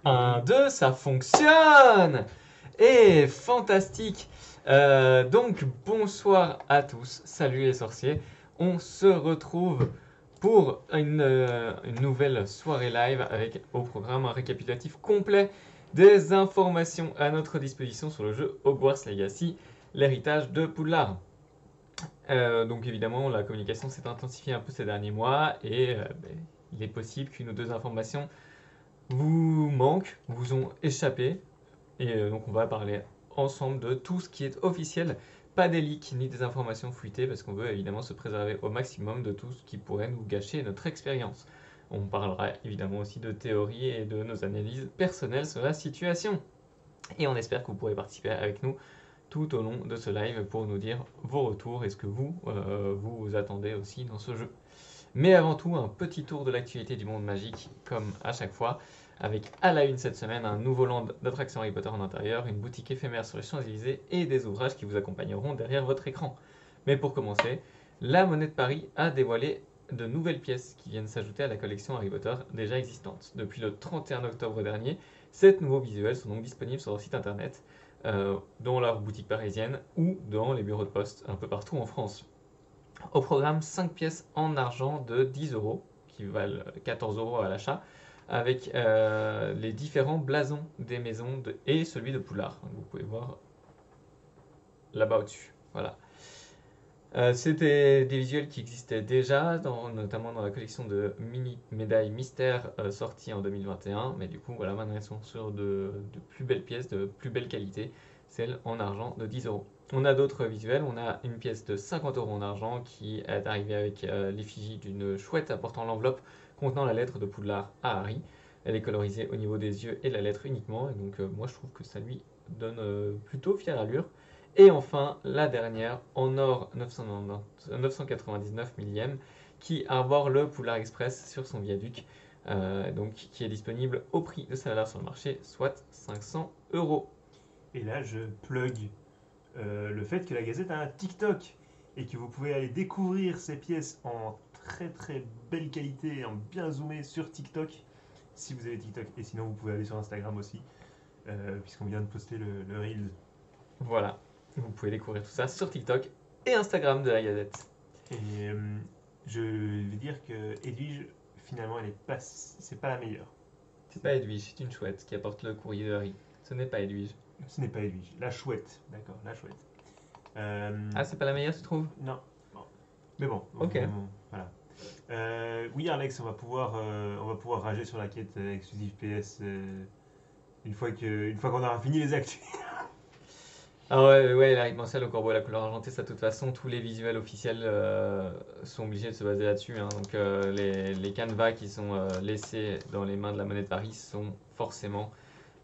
1, 2, ça fonctionne! Et fantastique! Donc bonsoir à tous, salut les sorciers. On se retrouve pour une nouvelle soirée live avec au programme un récapitulatif complet des informations à notre disposition sur le jeu Hogwarts Legacy, l'héritage de Poudlard. Donc évidemment, la communication s'est intensifiée un peu ces derniers mois et il est possible qu'une ou deux informations vous manquent, vous ont échappé. Et donc on va parler ensemble de tout ce qui est officiel, pas des leaks ni des informations fuitées, parce qu'on veut évidemment se préserver au maximum de tout ce qui pourrait nous gâcher notre expérience. On parlera évidemment aussi de théories et de nos analyses personnelles sur la situation. Et on espère que vous pourrez participer avec nous tout au long de ce live pour nous dire vos retours et ce que vous attendez aussi dans ce jeu. Mais avant tout, un petit tour de l'actualité du monde magique, comme à chaque fois, avec à la une cette semaine un nouveau land d'attractions Harry Potter en intérieur, une boutique éphémère sur les Champs-Élysées et des ouvrages qui vous accompagneront derrière votre écran. Mais pour commencer, la Monnaie de Paris a dévoilé de nouvelles pièces qui viennent s'ajouter à la collection Harry Potter déjà existante. Depuis le 31 octobre dernier, 7 nouveaux visuels sont donc disponibles sur leur site internet, dans leur boutique parisienne ou dans les bureaux de poste un peu partout en France. Au programme, 5 pièces en argent de 10 euros, qui valent 14 euros à l'achat, avec les différents blasons des maisons et celui de Poudlard. Vous pouvez voir là-bas au-dessus. Voilà. C'était des visuels qui existaient déjà, notamment dans la collection de mini médailles mystères sorties en 2021, mais du coup, voilà, maintenant elles sont sur de plus belles pièces, de plus belle qualité, celles en argent de 10 euros. On a d'autres visuels, on a une pièce de 50 euros en argent qui est arrivée avec l'effigie d'une chouette apportant l'enveloppe contenant la lettre de Poudlard à Harry. Elle est colorisée au niveau des yeux et de la lettre uniquement, et donc moi je trouve que ça lui donne plutôt fière allure. Et enfin, la dernière, en or 999 millième, qui arbore le Poudlard Express sur son viaduc, donc qui est disponible au prix de sa valeur sur le marché, soit 500 euros. Et là, je plug le fait que la Gazette a un TikTok et que vous pouvez aller découvrir ces pièces en très très belle qualité, en bien zoomé sur TikTok, si vous avez TikTok. Et sinon, vous pouvez aller sur Instagram aussi, puisqu'on vient de poster le Reels. Voilà, vous pouvez découvrir tout ça sur TikTok et Instagram de la Gazette. Et je vais dire que Edwige, finalement, c'est pas la meilleure. C'est pas Edwige, c'est une chouette qui apporte le courrier de Harry. Ce n'est pas Edwige. Ce n'est pas Edwige, la chouette, d'accord, la chouette. Ah, c'est pas la meilleure, tu trouves? Non. Bon. Mais bon, Ok. voilà. Oui, Alex, on va pouvoir rager sur la quête exclusive PS une fois qu'on aura fini les actus. Ah ouais, la rythme au corbeau et la couleur argentée, ça de toute façon, tous les visuels officiels sont obligés de se baser là-dessus, hein. Donc les canevas qui sont laissés dans les mains de la Monnaie de Paris sont forcément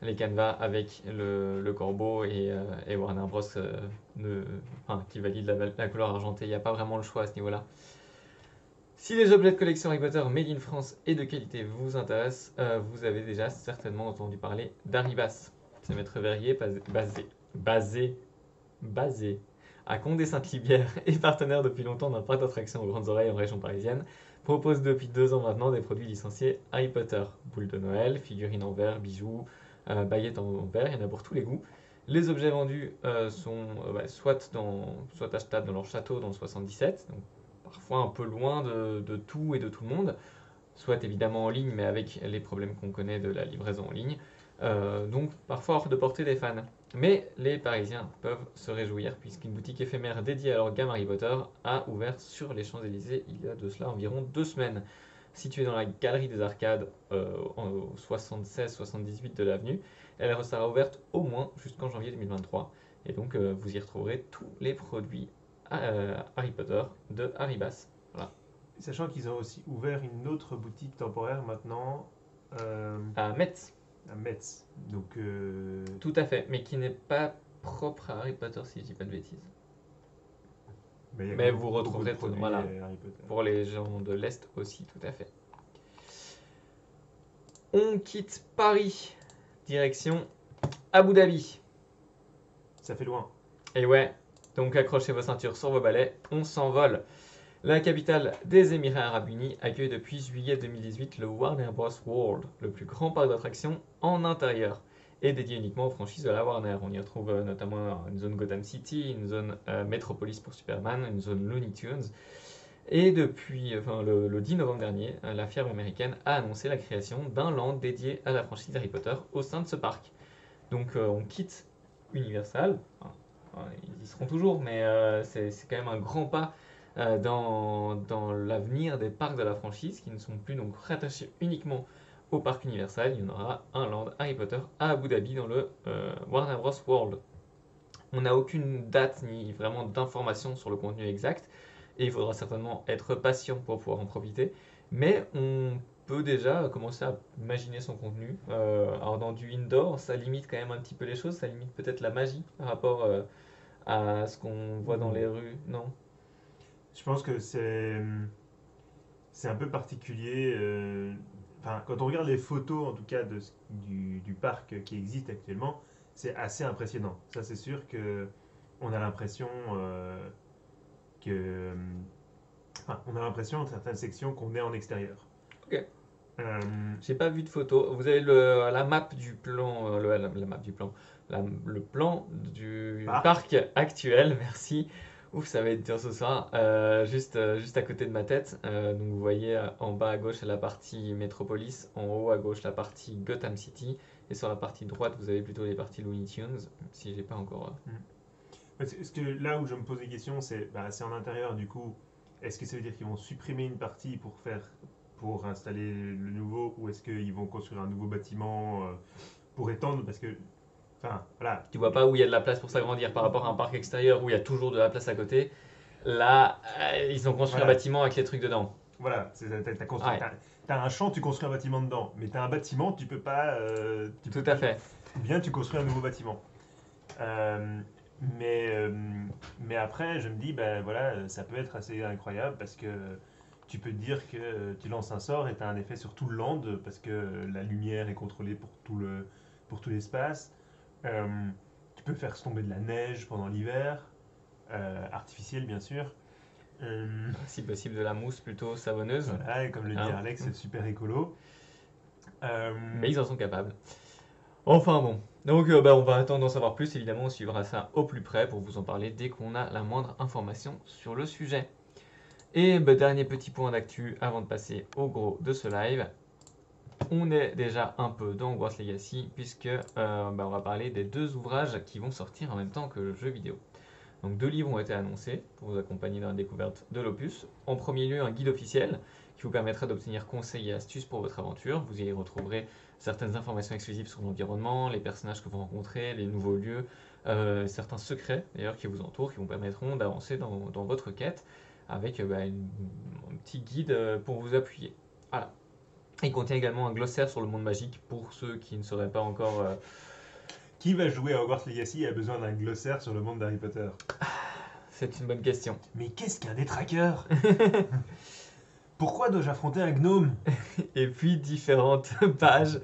les canevas avec le corbeau et Warner Bros. Qui valide la couleur argentée. Il n'y a pas vraiment le choix à ce niveau-là. Si les objets de collection Harry Potter made in France et de qualité vous intéressent, vous avez déjà certainement entendu parler d'Arribas. C'est Maître Verrier basé à Condé-Sainte-Libière et partenaire depuis longtemps d'un parc d'attractions aux grandes oreilles en région parisienne, propose depuis 2 ans maintenant des produits licenciés Harry Potter. Boules de Noël, figurines en verre, bijoux, baguettes en verre, il y en a pour tous les goûts. Les objets vendus sont soit achetables dans leur château dans le 77, donc parfois un peu loin de tout et de tout le monde, soit évidemment en ligne, mais avec les problèmes qu'on connaît de la livraison en ligne, donc parfois hors de portée des fans. Mais les Parisiens peuvent se réjouir puisqu'une boutique éphémère dédiée à leur gamme Harry Potter a ouvert sur les Champs-Élysées il y a de cela environ 2 semaines. Située dans la galerie des Arcades au 76-78 de l'avenue, elle sera ouverte au moins jusqu'en janvier 2023. Et donc vous y retrouverez tous les produits Harry Potter de Haribas. Voilà. Sachant qu'ils ont aussi ouvert une autre boutique temporaire maintenant À Metz. à Metz. Donc, Tout à fait, mais qui n'est pas propre à Harry Potter si je dis pas de bêtises. il y a Mais beaucoup- vous beaucoup de retrouverez produits, voilà, Harry Potter. pour les gens de l'Est aussi, tout à fait. On quitte Paris, direction Abu Dhabi. Ça fait loin. Et ouais, donc accrochez vos ceintures sur vos balais, on s'envole. La capitale des Émirats Arabes Unis accueille depuis juillet 2018 le Warner Bros. World, le plus grand parc d'attractions en intérieur, et dédié uniquement aux franchises de la Warner. On y retrouve notamment une zone Gotham City, une zone Metropolis pour Superman, une zone Looney Tunes. Et depuis le 10 novembre dernier, la firme américaine a annoncé la création d'un land dédié à la franchise Harry Potter au sein de ce parc. Donc on quitte Universal, ils y seront toujours, mais c'est quand même un grand pas dans l'avenir des parcs de la franchise qui ne sont plus donc rattachés uniquement au parc Universal. Il y en aura un land Harry Potter à Abu Dhabi dans le Warner Bros. World. On n'a aucune date ni vraiment d'informations sur le contenu exact et il faudra certainement être patient pour pouvoir en profiter. Mais on peut déjà commencer à imaginer son contenu. Alors dans du indoor, ça limite quand même un petit peu les choses, ça limite peut-être la magie par rapport à ce qu'on voit dans les rues, non? Je pense que c'est un peu particulier. Enfin, quand on regarde les photos, en tout cas, du parc qui existe actuellement, c'est assez impressionnant. Ça, c'est sûr que on a l'impression que, enfin, on a l'impression dans certaines sections qu'on est en extérieur. Ok. Euh, J'ai pas vu de photo. Vous avez la map du plan, la map du plan, le plan du parc actuel. Merci. Ouf, ça va être dur ce soir. Juste à côté de ma tête. Donc vous voyez en bas à gauche la partie Metropolis, en haut à gauche la partie Gotham City, et sur la partie droite vous avez plutôt les parties Looney Tunes. Même si j'ai pas encore. Parce que là où je me pose des questions, c'est en intérieur du coup. Est-ce que ça veut dire qu'ils vont supprimer une partie pour installer le nouveau, ou est-ce qu'ils vont construire un nouveau bâtiment pour étendre? Parce que, enfin, voilà. Tu vois pas où il y a de la place pour s'agrandir par rapport à un parc extérieur où il y a toujours de la place à côté. Là, ils ont construit un Voilà. bâtiment avec les trucs dedans. Voilà, Ouais. t'as un champ, tu construis un bâtiment dedans, mais t'as un bâtiment, tu peux pas. Tout à fait. Ou bien tu construis un nouveau bâtiment. Euh, mais, euh, mais après, je me dis, ben voilà, ça peut être assez incroyable parce que tu peux te dire que tu lances un sort et tu as un effet sur tout le land parce que la lumière est contrôlée pour tout l'espace. Euh, Tu peux faire tomber de la neige pendant l'hiver, artificielle bien sûr. Euh, Si possible de la mousse plutôt savonneuse. voilà, et comme le dit Hein. Alex, c'est super écolo. Euh, Mais ils en sont capables. Enfin bon. Donc on va attendre d'en savoir plus. Évidemment, on suivra ça au plus près pour vous en parler dès qu'on a la moindre information sur le sujet. Et dernier petit point d'actu avant de passer au gros de ce live. On est déjà un peu dans Hogwarts Legacy puisque on va parler des deux ouvrages qui vont sortir en même temps que le jeu vidéo. Donc 2 livres ont été annoncés pour vous accompagner dans la découverte de l'opus. En premier lieu, un guide officiel qui vous permettra d'obtenir conseils et astuces pour votre aventure. Vous y retrouverez certaines informations exclusives sur l'environnement, les personnages que vous rencontrez, les nouveaux lieux, certains secrets d'ailleurs qui vous entourent, qui vous permettront d'avancer dans votre quête avec un petit guide pour vous appuyer. Voilà. Il contient également un glossaire sur le monde magique pour ceux qui ne seraient pas encore... Qui va jouer à Hogwarts Legacy et a besoin d'un glossaire sur le monde d'Harry Potter? C'est une bonne question. Mais qu'est-ce qu'un détraqueur? Pourquoi dois-je affronter un gnome? Et puis différentes pages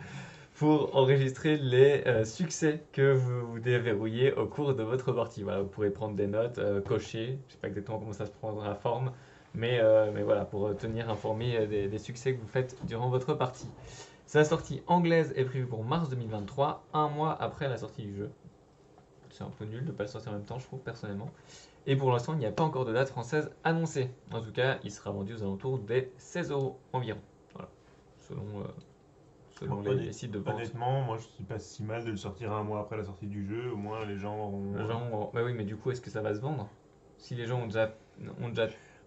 pour enregistrer les succès que vous déverrouillez au cours de votre partie. Voilà, vous pourrez prendre des notes, cocher, je ne sais pas exactement comment ça se prendra la forme, mais voilà, pour tenir informé des succès que vous faites durant votre partie. Sa sortie anglaise est prévue pour mars 2023, un mois après la sortie du jeu. C'est un peu nul de ne pas le sortir en même temps, je trouve, personnellement. Et pour l'instant, il n'y a pas encore de date française annoncée. En tout cas, il sera vendu aux alentours des 16 € environ. Voilà. Selon les sites de vente. Honnêtement, moi je suis pas si mal de le sortir un mois après la sortie du jeu, au moins les gens auront. Bah oui, mais du coup, est-ce que ça va se vendre? Si les gens ont déjà...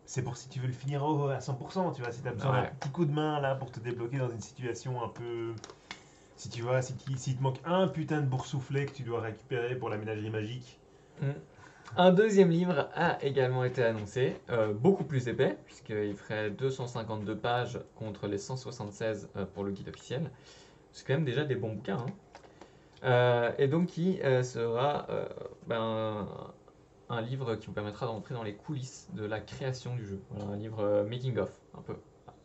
C'est pour si tu veux le finir à 100%, tu vois, si tu as besoin d'un petit coup de main là pour te débloquer dans une situation un peu. Si tu vois, si te manque un putain de boursouflet que tu dois récupérer pour la ménagerie magique. Un deuxième livre a également été annoncé, beaucoup plus épais, puisqu'il ferait 252 pages contre les 176 pour le guide officiel. C'est quand même déjà des bons bouquins. Et donc qui sera un livre qui vous permettra d'entrer dans les coulisses de la création du jeu. Voilà, un livre making of, un peu.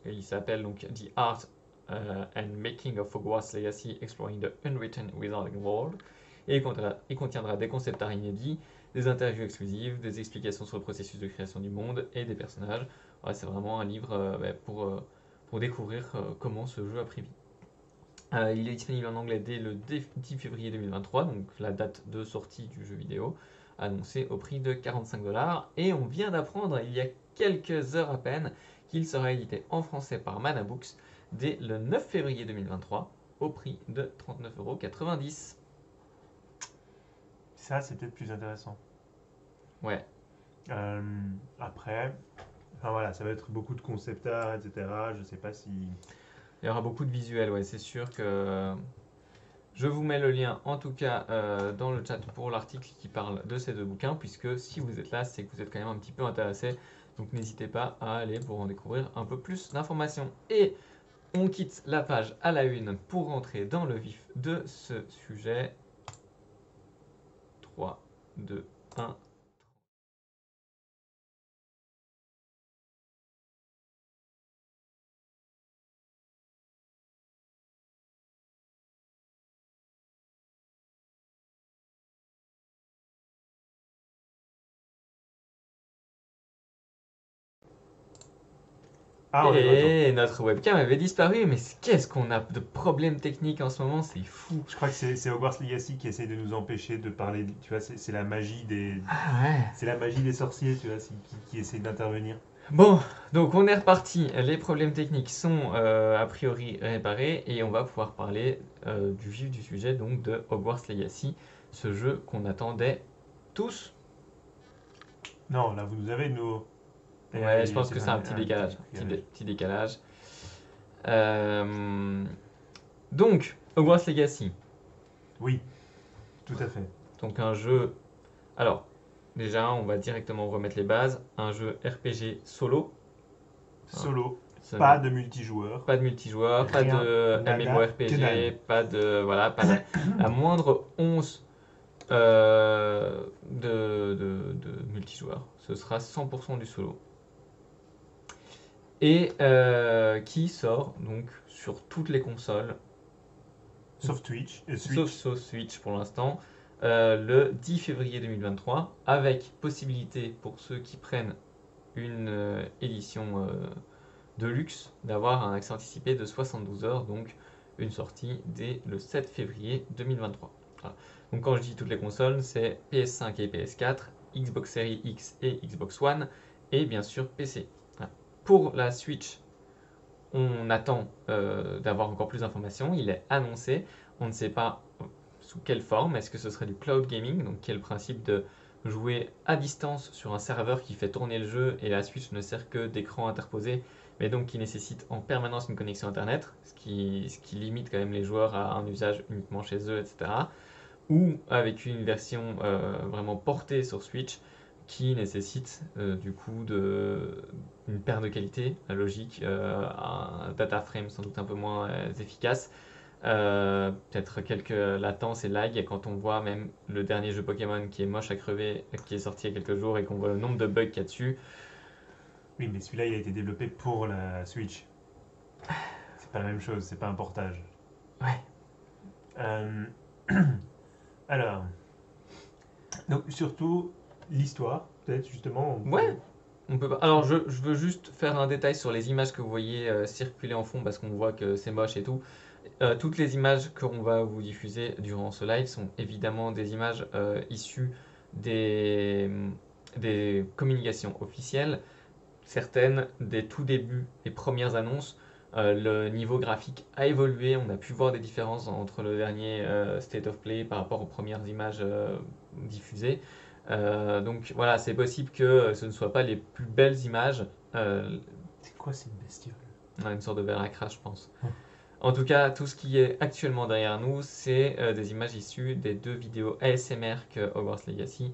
Et il s'appelle donc The Art and Making of Hogwarts Legacy Exploring the Unwritten Wizarding World. et il contiendra des concept art inédits, des interviews exclusives, des explications sur le processus de création du monde et des personnages. Ouais, c'est vraiment un livre pour découvrir comment ce jeu a pris vie. Il est disponible en anglais dès le 10 février 2023, donc la date de sortie du jeu vidéo, annoncée au prix de 45$. Et on vient d'apprendre il y a quelques heures à peine qu'il sera édité en français par Mana Books dès le 9 février 2023 au prix de 39,90€. Ça, c'est peut-être plus intéressant. Ouais, Euh, Après, enfin voilà, ça va être beaucoup de concept art, etc. Je sais pas si. il y aura beaucoup de visuels, ouais, c'est sûr que. Je vous mets le lien en tout cas dans le chat pour l'article qui parle de ces deux bouquins, puisque si vous êtes là, c'est que vous êtes quand même un petit peu intéressé. Donc n'hésitez pas à aller pour en découvrir un peu plus d'informations. Et on quitte la page à la une pour rentrer dans le vif de ce sujet. 3, 2, 1. Ah, on est de retour. Et notre webcam avait disparu, mais qu'est-ce qu'on a de problèmes techniques en ce moment, c'est fou. Je crois que c'est Hogwarts Legacy qui essaye de nous empêcher de parler. Tu vois, c'est la magie des. Ah ouais. C'est la magie des sorciers, tu vois, qui essaye d'intervenir. Bon, donc on est reparti. Les problèmes techniques sont a priori réparés et on va pouvoir parler du vif du sujet, donc de Hogwarts Legacy, ce jeu qu'on attendait tous. Non, là, vous nous avez, nous. Ouais, je pense que c'est un petit décalage. Petit décalage. Donc, Hogwarts Legacy. Oui, tout à fait. Donc un jeu. Alors, déjà, on va directement remettre les bases. Un jeu RPG solo. Solo, Ça pas veut- de multijoueur. Pas de multijoueur, pas Rien, de nada, que MMORPG, dalle. pas de. Voilà, pas la moindre once de multijoueur. Ce sera 100% du solo. Et qui sort donc sur toutes les consoles, Sauf Twitch et sauf Switch pour l'instant, le 10 février 2023, avec possibilité pour ceux qui prennent une édition de luxe d'avoir un accès anticipé de 72 heures, donc une sortie dès le 7 février 2023. Voilà. Donc quand je dis toutes les consoles, c'est PS5 et PS4, Xbox Series X et Xbox One, et bien sûr PC. Voilà. Pour la Switch, on attend d'avoir encore plus d'informations. Il est annoncé, on ne sait pas sous quelle forme. Est-ce que ce serait du cloud gaming, donc qui est le principe de jouer à distance sur un serveur qui fait tourner le jeu et la Switch ne sert que d'écran interposé, mais donc qui nécessite en permanence une connexion internet, ce qui limite quand même les joueurs à un usage uniquement chez eux, etc. Ou avec une version vraiment portée sur Switch qui nécessite du coup une perte de qualité, la logique, un data frame sans doute un peu moins efficace, peut-être quelques latences et lag, et quand on voit même le dernier jeu Pokémon qui est moche à crever, qui est sorti il y a quelques jours, et qu'on voit le nombre de bugs qu'il y a dessus. Oui, mais celui-là, il a été développé pour la Switch. C'est pas la même chose, c'est pas un portage. Ouais. Euh, Alors, donc surtout l'histoire, peut-être justement. Ouais. On peut pas. Alors je veux juste faire un détail sur les images que vous voyez circuler en fond parce qu'on voit que c'est moche et tout. Toutes les images qu'on va vous diffuser durant ce live sont évidemment des images issues des communications officielles, certaines des tout débuts, des premières annonces. Le niveau graphique a évolué, on a pu voir des différences entre le dernier State of Play par rapport aux premières images diffusées. Donc voilà, c'est possible que ce ne soient pas les plus belles images. C'est quoi cette bestiole? Une sorte de Veracruz, je pense. Ouais. En tout cas, tout ce qui est actuellement derrière nous, c'est des images issues des deux vidéos ASMR que Hogwarts Legacy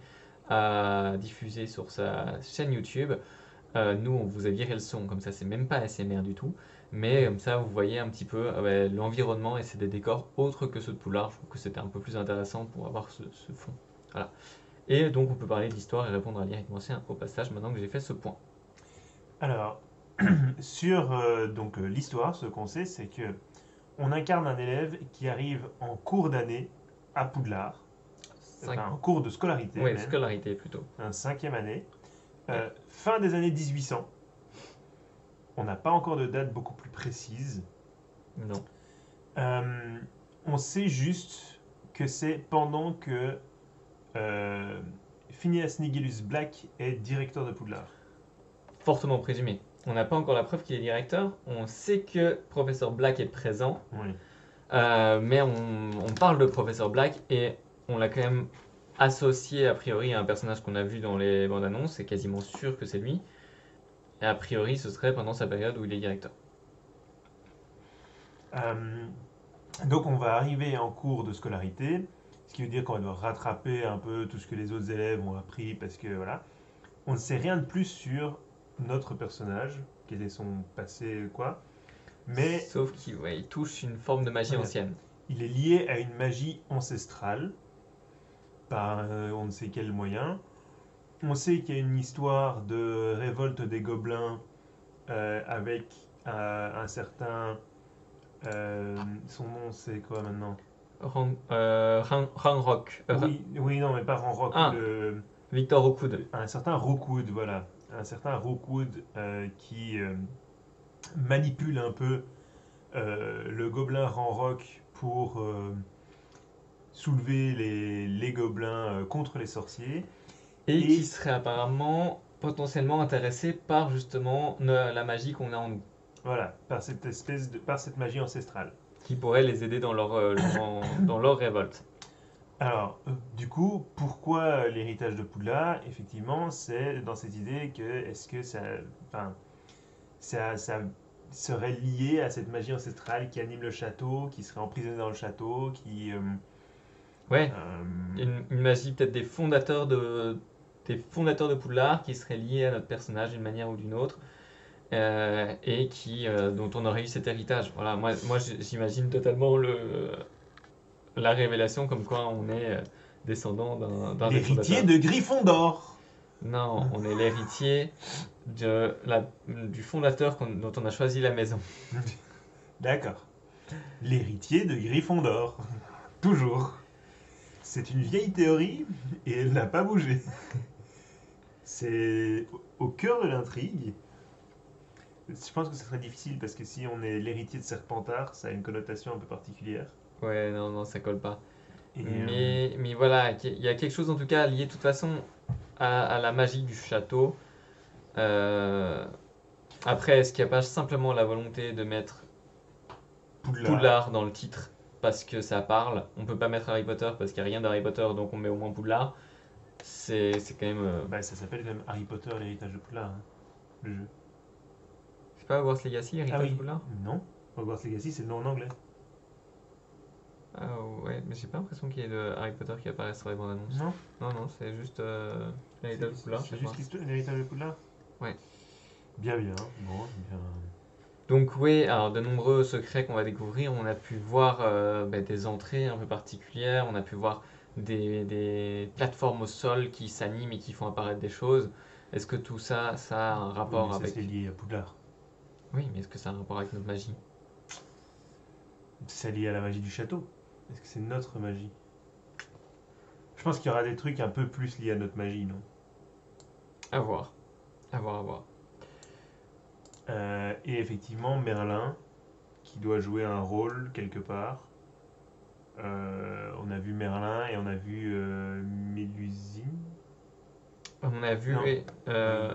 a diffusées sur sa chaîne YouTube. Nous, on vous a viré le son, comme ça, c'est même pas ASMR du tout. Mais comme ça, vous voyez un petit peu l'environnement et c'est des décors autres que ceux de Poudlard. Je trouve que c'était un peu plus intéressant pour avoir ce fond. Voilà. Et donc, on peut parler de l'histoire et répondre à l'Éric Mancien au passage maintenant que j'ai fait ce point. Alors, sur donc l'histoire, ce qu'on sait, c'est que on incarne un élève qui arrive en cours d'année à Poudlard enfin en cours de scolarité, Oui, même, scolarité plutôt. un 5e année, fin des années 1800. On n'a pas encore de date beaucoup plus précise. Non. Euh, on sait juste que c'est pendant que euh, Phineas Nigellus Black est directeur de Poudlard. Fortement présumé. On n'a pas encore la preuve qu'il est directeur. On sait que Professeur Black est présent, Oui. mais on parle de Professeur Black et on l'a quand même associé a priori à un personnage qu'on a vu dans les bandes annonces. C'est quasiment sûr que c'est lui. Et a priori, ce serait pendant sa période où il est directeur. Euh, donc on va arriver en cours de scolarité, ce qui veut dire qu'on doit rattraper un peu tout ce que les autres élèves ont appris parce que voilà. On ne sait rien de plus sur notre personnage, quel est son passé, quoi. Mais Sauf qu'il ouais, il touche une forme de magie voilà, ancienne. il est lié à une magie ancestrale par on ne sait quel moyen. On sait qu'il y a une histoire de révolte des gobelins avec un certain. Son nom, c'est quoi maintenant? Ranrock. Oui, oui, non, mais pas Ranrock. Ah, Victor Rockwood. Un certain Rookwood, voilà. Un certain Rookwood qui manipule un peu le gobelin Ranrock pour soulever les gobelins contre les sorciers. Et qui Et serait apparemment potentiellement intéressé par justement la magie qu'on a en nous. voilà, par cette magie ancestrale. Qui pourrait les aider dans dans leur révolte. Alors, du coup, pourquoi l'héritage de Poudlard? Effectivement, c'est dans cette idée que est-ce que enfin, ça serait lié à cette magie ancestrale qui anime le château, qui serait emprisonnée dans le château, qui Ouais, euh, une magie peut-être des fondateurs de Poudlard qui serait liée à notre personnage d'une manière ou d'une autre. Et dont on aurait eu cet héritage. Voilà, moi j'imagine totalement la révélation comme quoi on est descendant d'un des l'héritier fondateurs. de Gryffondor. Non, on est l'héritier du fondateur dont on a choisi la maison. D'accord. L'héritier de Gryffondor. Toujours. C'est une vieille théorie et elle n'a pas bougé. C'est au cœur de l'intrigue. Je pense que ce serait difficile parce que si on est l'héritier de Serpentard, ça a une connotation un peu particulière. Ouais, non, non, ça colle pas. Et Mais voilà, il y a quelque chose en tout cas lié de toute façon à la magie du château. Euh, Après, est-ce qu'il n'y a pas simplement la volonté de mettre Poudlard, Poudlard dans le titre parce que ça parle? On peut pas mettre Harry Potter parce qu'il n'y a rien d'Harry Potter, donc on met au moins Poudlard. C'est quand même. bah, ça s'appelle quand même Harry Potter, l'héritage de Poudlard, hein, le jeu. C'est pas Hogwarts Legacy, Ah Héritage de oui, Poudlard? non. Hogwarts Legacy, c'est le nom en anglais. Ah ouais, mais j'ai pas l'impression qu'il y ait de Harry Potter qui apparaisse sur les bandes annonces. Non, Non, non, c'est juste l'héritage de Poudlard, je c'est crois. juste l'héritage de Poudlard. Ouais. Bien, bien. Bon, bien. Donc oui, alors de nombreux secrets qu'on va découvrir, on a pu voir des entrées un peu particulières, on a pu voir des plateformes au sol qui s'animent et qui font apparaître des choses. Est-ce que tout ça, ça a un Oui, rapport mais ça, avec... c'est lié à Poudlard. Oui, mais est-ce que ça a un rapport avec notre magie? C'est lié à la magie du château. Est-ce que c'est notre magie? Je pense qu'il y aura des trucs un peu plus liés à notre magie, non? À voir, à voir, à voir. Et effectivement, Merlin, qui doit jouer un rôle quelque part. On a vu Merlin et on a vu Mélusine. On a vu Non. euh,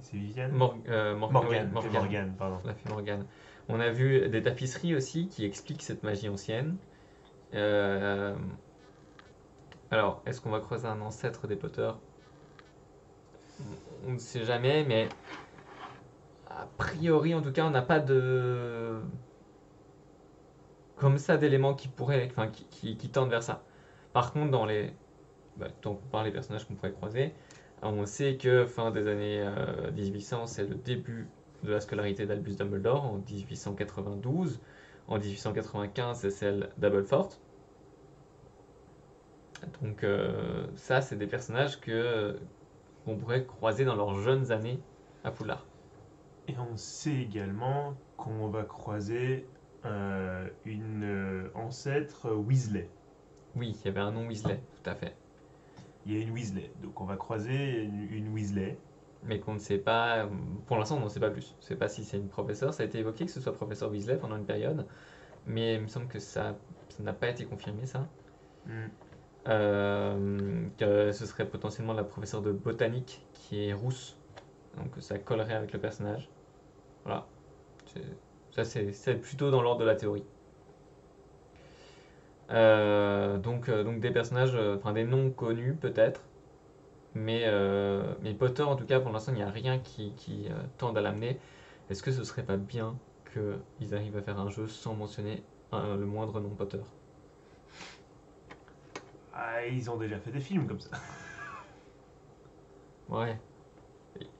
C'est Viviane? Oui, Morgane, Morgane, Morgane, pardon. la fée Morgane. On a vu des tapisseries aussi qui expliquent cette magie ancienne. Euh, alors, est-ce qu'on va croiser un ancêtre des Potter? On ne sait jamais, mais a priori, en tout cas, on n'a pas de comme ça d'éléments qui pourraient, enfin, qui tendent vers ça. Par contre, tant qu'on parle des personnages qu'on pourrait croiser, on sait que fin des années 1800, c'est le début de la scolarité d'Albus Dumbledore en 1892. En 1895, c'est celle d'Aberforth. Donc ça, c'est des personnages qu'on pourrait croiser dans leurs jeunes années à Poudlard. Et on sait également qu'on va croiser une ancêtre Weasley. Oui, il y avait un nom Weasley, tout à fait. Il y a une Weasley. Donc on va croiser une Weasley. Mais qu'on ne sait pas, pour l'instant on n'en sait pas plus. On ne sait pas si c'est une professeure, ça a été évoqué que ce soit professeur Weasley pendant une période, mais il me semble que ça n'a pas été confirmé ça. Hmm. Que ce serait potentiellement la professeure de botanique qui est rousse, donc ça collerait avec le personnage. Voilà. Ça c'est plutôt dans l'ordre de la théorie. Donc des personnages, enfin des noms connus peut-être, mais Potter en tout cas pour l'instant il n'y a rien qui tende à l'amener. Est-ce que ce serait pas bien qu'ils arrivent à faire un jeu sans mentionner le moindre nom Potter? Ah, ils ont déjà fait des films comme ça. Ouais.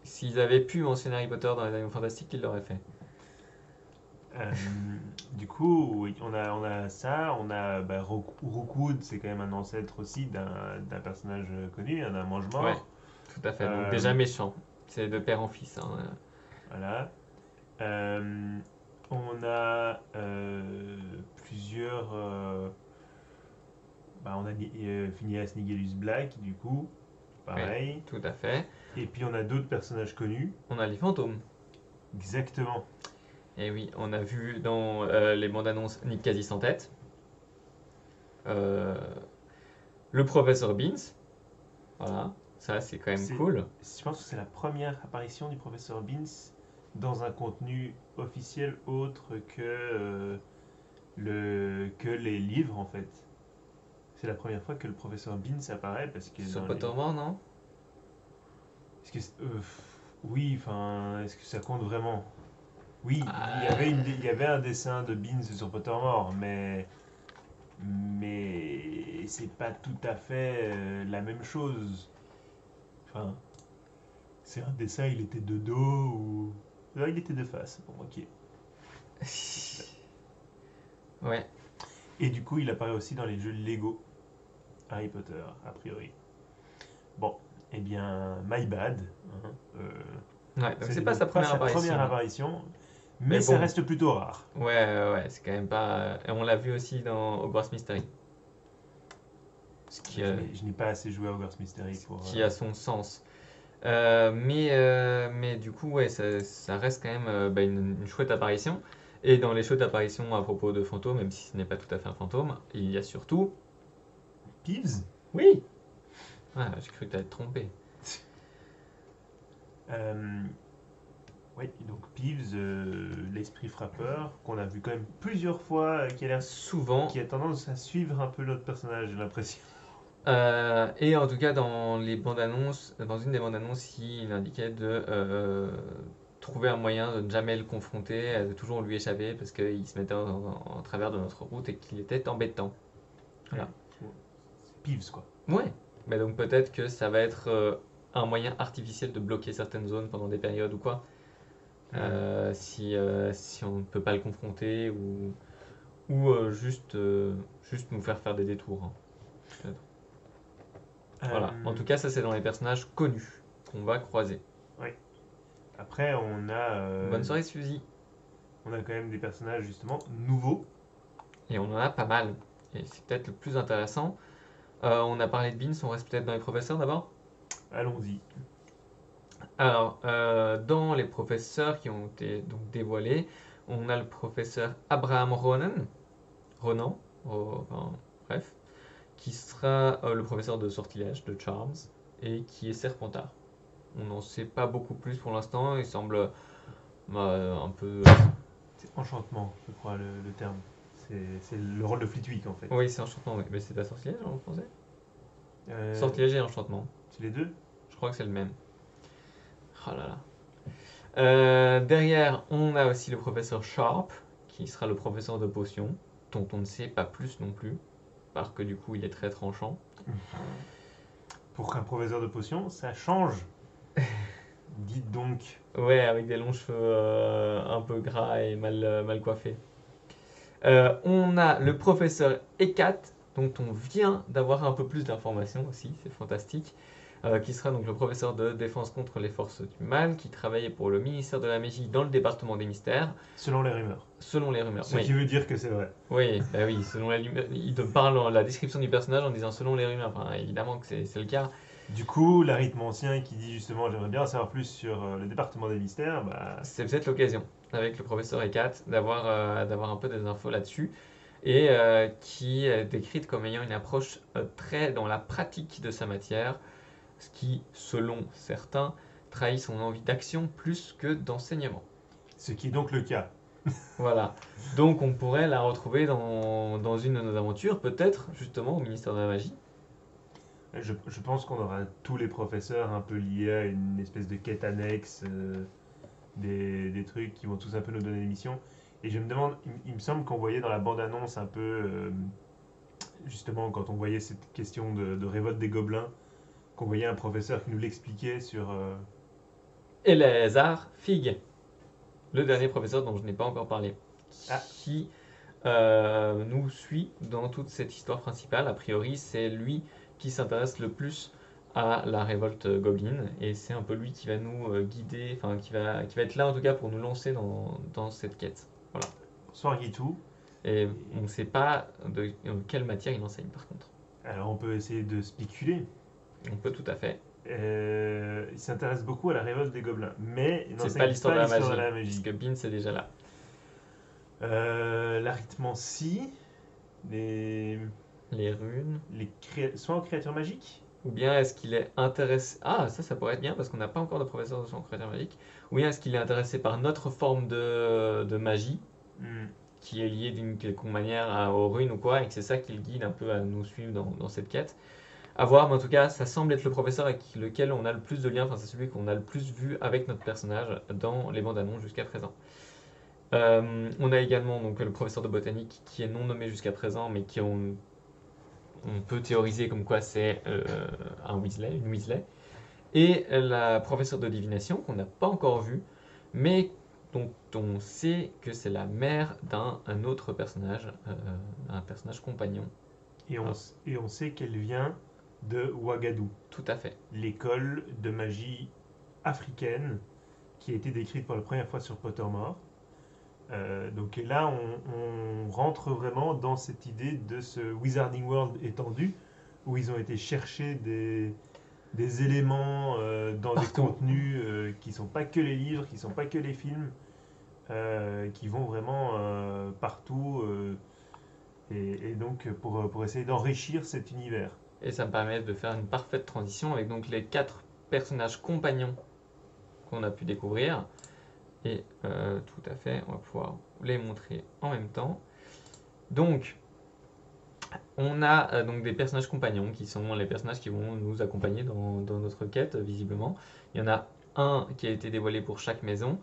S'ils avaient pu mentionner Harry Potter dans les Animaux Fantastiques, ils l'auraient fait. Euh, du coup, oui, on a ça, on a Rookwood, c'est quand même un ancêtre aussi d'un personnage connu, d'un Ouais, mange-mort. tout à fait. Donc Euh, déjà méchant. C'est de père en fils, hein. voilà. On a plusieurs. On a Phineas Nigellus Black, du coup, Ouais, pareil. tout à fait. Et puis on a d'autres personnages connus. On a les fantômes. Exactement. Et oui, on a vu dans les bandes annonces Nick quasi sans tête. Euh, le professeur Beans. Voilà, ça c'est quand même C'est, cool. je pense que c'est la première apparition du professeur Beans dans un contenu officiel autre que les livres en fait. C'est la première fois que le professeur Beans apparaît parce que Sur dans les. Pottermore, non? Est-ce que, oui, enfin, est-ce que ça compte vraiment? Oui, il y avait un dessin de Beans sur Pottermore, mais c'est pas tout à fait la même chose. Enfin, c'est un dessin, il était de dos ou. Là, il était de face. Bon, ok. Ouais, Et du coup, il apparaît aussi dans les jeux Lego Harry Potter, a priori. Bon, eh bien, my bad. Hein. ouais, donc Ce c'est n'est pas sa donc pas première sa première apparition. apparition, Mais mais ça bon, reste plutôt rare. ouais, c'est quand même pas. Et on l'a vu aussi dans Hogwarts Mystery. Ce qui, Je n'ai pas assez joué à Hogwarts Mystery ce pour. qui a son sens. Mais du coup, ouais, ça reste quand même une chouette apparition. Et dans les chouettes apparitions à propos de fantômes, même si ce n'est pas tout à fait un fantôme, il y a surtout. Peeves. Oui! Ah, j'ai cru que t'allais te tromper. Euh, oui, donc Peeves, l'esprit frappeur, qu'on a vu quand même plusieurs fois, Souvent. qui a tendance à suivre un peu l'autre personnage, j'ai l'impression. Et en tout cas, dans les bandes annonces, dans une des bandes annonces, il indiquait de trouver un moyen de ne jamais le confronter, de toujours lui échapper parce qu'il se mettait en travers de notre route et qu'il était embêtant. Voilà. C'est Peeves, quoi. Ouais, mais donc peut-être que ça va être un moyen artificiel de bloquer certaines zones pendant des périodes ou quoi. Si on ne peut pas le confronter ou juste nous faire des détours, hein, peut-être. Voilà. En tout cas, ça c'est dans les personnages connus qu'on va croiser. Oui. Après, Bonne soirée Suzy. on a quand même des personnages justement nouveaux. Et on en a pas mal. Et c'est peut-être le plus intéressant. On a parlé de Beans, on reste peut-être dans les professeurs d'abord. Allons-y. Alors, dans les professeurs qui ont été donc dévoilés, on a le professeur Abraham Ronan, enfin, bref, qui sera le professeur de sortilège de Charms et qui est Serpentard. On n'en sait pas beaucoup plus pour l'instant, il semble un peu. C'est enchantement, je crois, le terme. C'est le rôle de Flitwick en fait. Oui, c'est enchantement, oui. Mais c'est pas sortilège en français? Euh, Sortilège et enchantement. c'est les deux. Je crois que c'est le même. Oh là là. Derrière, on a aussi le professeur Sharp, qui sera le professeur de potions, dont on ne sait pas plus non plus, parce que du coup il est très tranchant. Pour qu'un professeur de potions, ça change. Dites donc. Ouais, avec des longs cheveux un peu gras et mal coiffés. On a le professeur Ekat, dont on vient d'avoir un peu plus d'informations aussi, c'est fantastique, qui sera donc le professeur de défense contre les forces du mal, qui travaillait pour le ministère de la Magie dans le département des mystères, Selon les rumeurs. selon les rumeurs. Ce Oui, qui veut dire que c'est vrai. oui, bah oui, il te parle dans la description du personnage en disant selon les rumeurs. Enfin, évidemment que c'est le cas. Du coup, l'ancien qui dit justement j'aimerais bien en savoir plus sur le département des mystères, bah C'est peut-être l'occasion, avec le professeur Ekat, d'avoir un peu des infos là-dessus, et qui est décrite comme ayant une approche très dans la pratique de sa matière, ce qui, selon certains, trahit son envie d'action plus que d'enseignement. ce qui est donc le cas. Voilà. Donc on pourrait la retrouver dans une de nos aventures, peut-être justement au ministère de la Magie. Je pense qu'on aura tous les professeurs un peu liés à une espèce de quête annexe, des trucs qui vont tous un peu nous donner des missions. Et je me demande, il me semble qu'on voyait dans la bande-annonce un peu, justement, quand on voyait cette question de révolte des gobelins, qu'on voyait un professeur qui nous l'expliquait sur... Eleazar Fig, le dernier professeur dont je n'ai pas encore parlé, Ah. qui nous suit dans toute cette histoire principale. A priori, c'est lui qui s'intéresse le plus à la révolte Goblin, et c'est un peu lui qui va nous guider, enfin qui va être là en tout cas pour nous lancer dans cette quête. Voilà. Bonsoir Guitou. Et on ne sait pas de quelle matière il enseigne par contre. Alors on peut essayer de spéculer. On peut tout à fait. Il s'intéresse beaucoup à la révolte des gobelins, mais il C'est n'enseigne pas l'histoire de la l'histoire magie, de la magie. puisque Bean c'est déjà là. L'arithmancie, les, Les runes. soins aux créatures magiques. Ou bien est-ce qu'il est intéressé... Ah, ça pourrait être bien parce qu'on n'a pas encore de professeur de son créateur magique. Ou bien est-ce qu'il est intéressé par notre forme de magie, Hmm. qui est liée d'une quelconque manière aux runes ou quoi, et que c'est ça qui le guide un peu à nous suivre dans cette quête. À voir, mais en tout cas, ça semble être le professeur avec lequel on a le plus de liens, enfin c'est celui qu'on a le plus vu avec notre personnage dans les bandes annonces jusqu'à présent. On a également donc le professeur de botanique qui est non nommé jusqu'à présent, mais qui on peut théoriser comme quoi c'est un Weasley, une Weasley. Et la professeure de divination qu'on n'a pas encore vue, mais dont on sait que c'est la mère d'un autre personnage, un personnage compagnon. Et on sait qu'elle vient de Ouagadou, Tout à fait. l'école de magie africaine qui a été décrite pour la première fois sur Pottermore. Donc et là, on rentre vraiment dans cette idée de ce Wizarding World étendu, où ils ont été chercher des éléments dans des Partout. contenus qui sont pas que les livres, qui sont pas que les films, qui vont vraiment partout, et donc pour essayer d'enrichir cet univers. Et ça me permet de faire une parfaite transition avec donc les 4 personnages compagnons qu'on a pu découvrir. Et tout à fait, on va pouvoir les montrer en même temps. Donc, on a donc des personnages compagnons qui sont les personnages qui vont nous accompagner dans notre quête, visiblement. Il y en a un qui a été dévoilé pour chaque maison.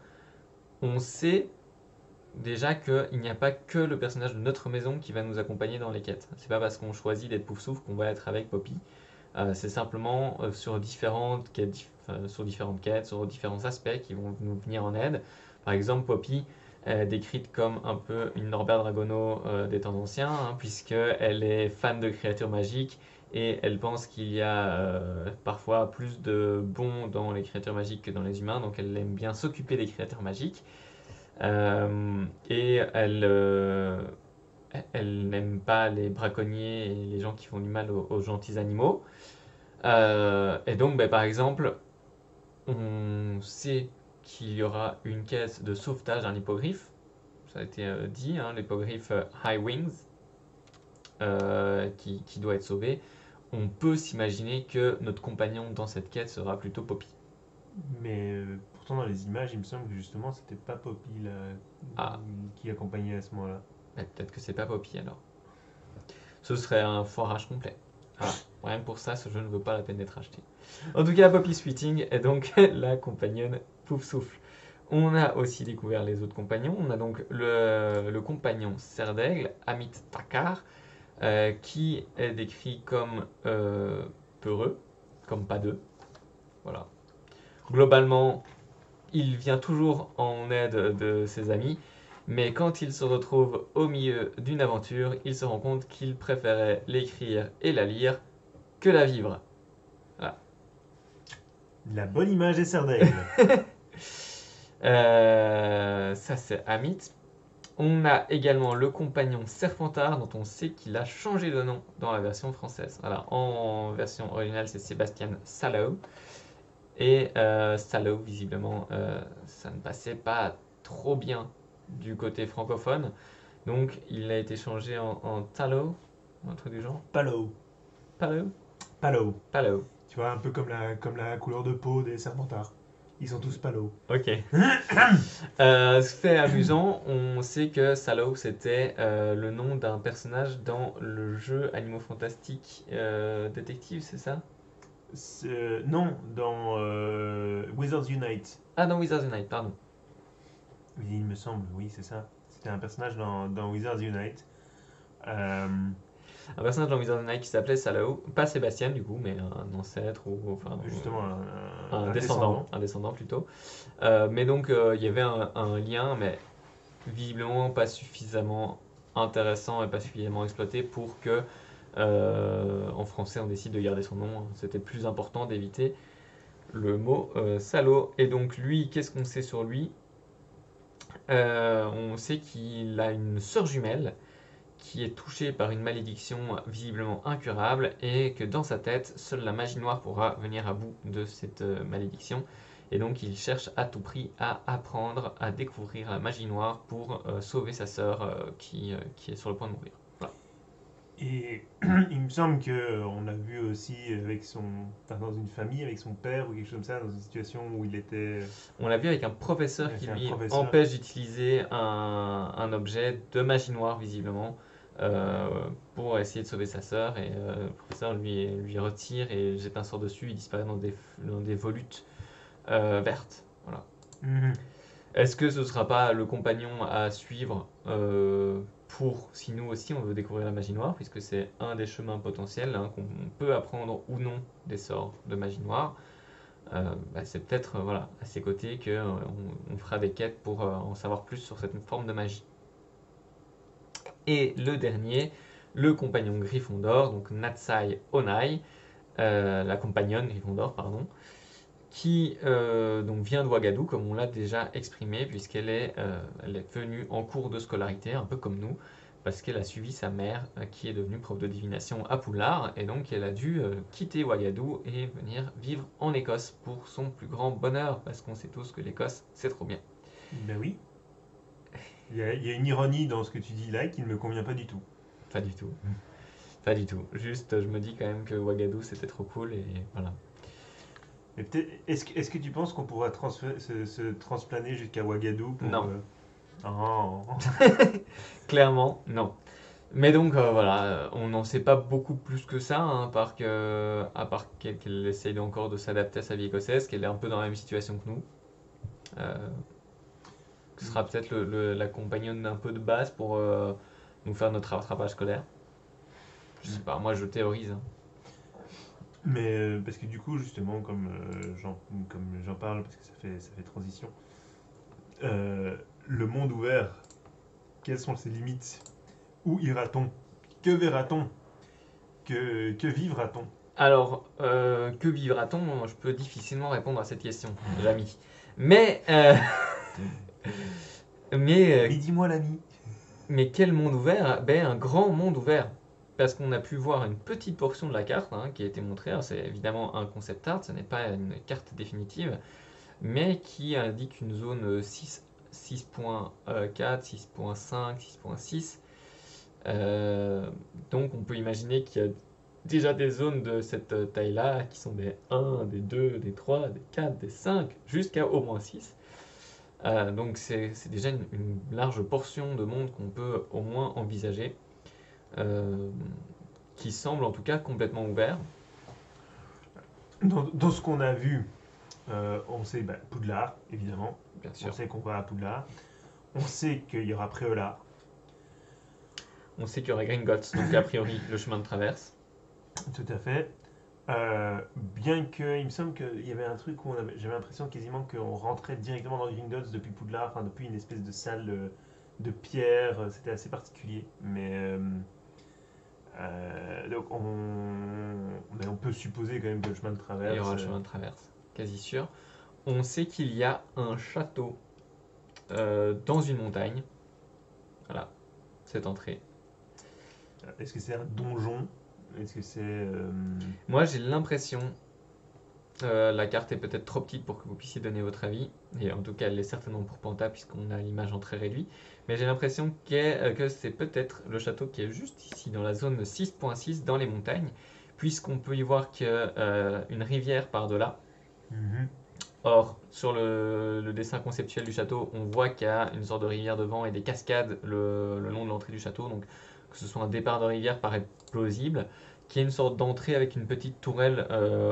On sait déjà qu'il n'y a pas que le personnage de notre maison qui va nous accompagner dans les quêtes. C'est pas parce qu'on choisit d'être Poufsouffle qu'on va être avec Poppy. C'est simplement sur différentes quêtes, sur différents aspects qui vont nous venir en aide. Par exemple, Poppy est décrite comme un peu une Norbert Dragono des temps anciens, hein, puisqu'elle est fan de créatures magiques et elle pense qu'il y a parfois plus de bons dans les créatures magiques que dans les humains, donc elle aime bien s'occuper des créatures magiques. Et elle n'aime pas les braconniers et les gens qui font du mal aux gentils animaux. Et donc, par exemple, on sait qu'il y aura une quête de sauvetage d'un hippogriffe. Ça a été dit, hein, l'hippogriffe High Wings, qui doit être sauvé. On peut s'imaginer que notre compagnon dans cette quête sera plutôt Poppy. Mais pourtant, dans les images, il me semble que justement, c'était pas Poppy là, Ah. qui accompagnait à ce moment-là. Peut-être que c'est pas Poppy alors. Ce serait un foirage complet. Voilà. Rien que pour ça, ce jeu ne vaut pas la peine d'être acheté. En tout cas, Poppy Sweeting est donc la compagnonne Poufsouffle. On a aussi découvert les autres compagnons. On a donc le compagnon Serre d'Aigle, Amit Takar, qui est décrit comme peureux, comme pas d'eux. Voilà. Globalement, il vient toujours en aide de ses amis, mais quand il se retrouve au milieu d'une aventure, il se rend compte qu'il préférait l'écrire et la lire que la vivre. Voilà. La bonne image des Serdaigle. Ça, c'est Amit. On a également le compagnon Serpentard, dont on sait qu'il a changé de nom dans la version française. Alors, en version originale, c'est Sébastien Sallow. Et Sallow, visiblement, ça ne passait pas trop bien du côté francophone. Donc, il a été changé en Tallow, un truc du genre. Palo. Pallow Palo. Pallow. Tu vois, un peu comme la couleur de peau des Serpentards. Ils sont tous palo. Ok. Fait amusant, on sait que Sallow c'était le nom d'un personnage dans le jeu Animaux Fantastiques Détective, c'est ça? Non, dans Wizards Unite. Ah, dans Wizards Unite, pardon. Oui, il me semble, oui, c'est ça. C'était un personnage dans Wizards Unite. Euh, Un personnage dans Wizards Unite qui s'appelait Sallow, pas Sébastien du coup, mais un ancêtre ou enfin Justement, un un descendant, un descendant plutôt. Mais donc il y avait un lien, mais visiblement pas suffisamment intéressant et pas suffisamment exploité pour que en français on décide de garder son nom. C'était plus important d'éviter le mot salaud. Et donc lui, qu'est-ce qu'on sait sur lui? On sait qu'il a une sœur jumelle qui est touchée par une malédiction visiblement incurable et que dans sa tête, seule la magie noire pourra venir à bout de cette malédiction. Et donc il cherche à tout prix à apprendre à découvrir la magie noire pour sauver sa sœur qui est sur le point de mourir. Voilà. et il me semble que on l'a vu aussi avec dans une famille avec son père ou quelque chose comme ça, dans une situation où il était On l'a vu avec un professeur qui avec un lui professeur. empêche d'utiliser un objet de magie noire visiblement euh, pour essayer de sauver sa sœur et le professeur lui retire et jette un sort dessus, il disparaît dans des volutes vertes. Voilà. Mhm. Est-ce que ce ne sera pas le compagnon à suivre pour, si nous aussi on veut découvrir la magie noire, puisque c'est un des chemins potentiels hein, qu'on peut apprendre ou non des sorts de magie noire. Bah, c'est peut-être voilà, à ses côtés qu'on on fera des quêtes pour en savoir plus sur cette forme de magie. Et le dernier, le compagnon Gryffondor, donc Natsai Onai, la compagnonne Gryffondor, pardon, qui donc vient de Ouagadou, comme on l'a déjà exprimé, elle est venue en cours de scolarité, un peu comme nous, parce qu'elle a suivi sa mère, qui est devenue prof de divination à Poudlard, et donc elle a dû quitter Ouagadou et venir vivre en Écosse pour son plus grand bonheur, parce qu'on sait tous que l'Écosse, c'est trop bien. Ben oui. Il y a une ironie dans ce que tu dis là qui ne me convient pas du tout. Pas du tout. Pas du tout. Juste, je me dis quand même que Ouagadou, c'était trop cool, et voilà. Mais peut-être, est-ce que tu penses qu'on pourra se transplaner jusqu'à Ouagadou pour Non. Oh. Clairement, non. Mais donc voilà, on n'en sait pas beaucoup plus que ça, hein, à part qu'elle essaye encore de s'adapter à sa vie écossaise, qu'elle est un peu dans la même situation que nous. Euh, Ce sera peut-être la compagnonne d'un peu de base pour nous faire notre rattrapage scolaire. Je sais pas, moi je théorise, hein. Mais parce que du coup, justement, comme j'en parle, parce que ça fait transition, le monde ouvert, quelles sont ses limites? Où ira-t-on? Que verra-t-on? Que vivra-t-on? Alors, que vivra-t-on? Je peux difficilement répondre à cette question, l'ami. Mais, mais Mais dis-moi l'ami. Mais quel monde ouvert? Ben, un grand monde ouvert. Parce qu'on a pu voir une petite portion de la carte hein, qui a été montrée. Alors, c'est évidemment un concept art, ce n'est pas une carte définitive, mais qui indique une zone 6.4, 6.5, 6.6. Donc on peut imaginer qu'il y a déjà des zones de cette taille-là qui sont des 1, des 2, des 3, des 4, des 5, jusqu'à au moins 6. Donc c'est déjà une large portion de monde qu'on peut au moins envisager, euh, qui semble en tout cas complètement ouvert. Dans ce qu'on a vu, on sait Poudlard, évidemment. Bien On sûr. sait qu'on va à Poudlard. On sait qu'il y aura Préolard. On sait qu'il y aurait Gringotts, donc a priori le chemin de traverse. Tout à fait. Bien que, il me semble qu'il y avait un truc où j'avais l'impression quasiment qu'on rentrait directement dans Gringotts depuis Poudlard, enfin depuis une espèce de salle de pierre. C'était assez particulier. Donc on peut supposer quand même que le chemin de Il y traverse. aura le chemin de traverse. quasi sûr. On sait qu'il y a un château dans une montagne. Voilà, cette entrée. Est-ce que c'est un donjon? Est-ce que c'est. Moi, j'ai l'impression, la carte est peut-être trop petite pour que vous puissiez donner votre avis, et en tout cas, elle l'est certainement pour Panta, puisqu'on a l'image en très réduit. Mais j'ai l'impression que c'est peut-être le château qui est juste ici, dans la zone 6.6, dans les montagnes, puisqu'on peut y voir qu'une rivière part de là. Mhm. Or, sur le dessin conceptuel du château, on voit qu'il y a une sorte de rivière devant et des cascades le long de l'entrée du château. Donc, que ce soit un départ de rivière paraît plausible. Qu'il y ait une sorte d'entrée avec une petite tourelle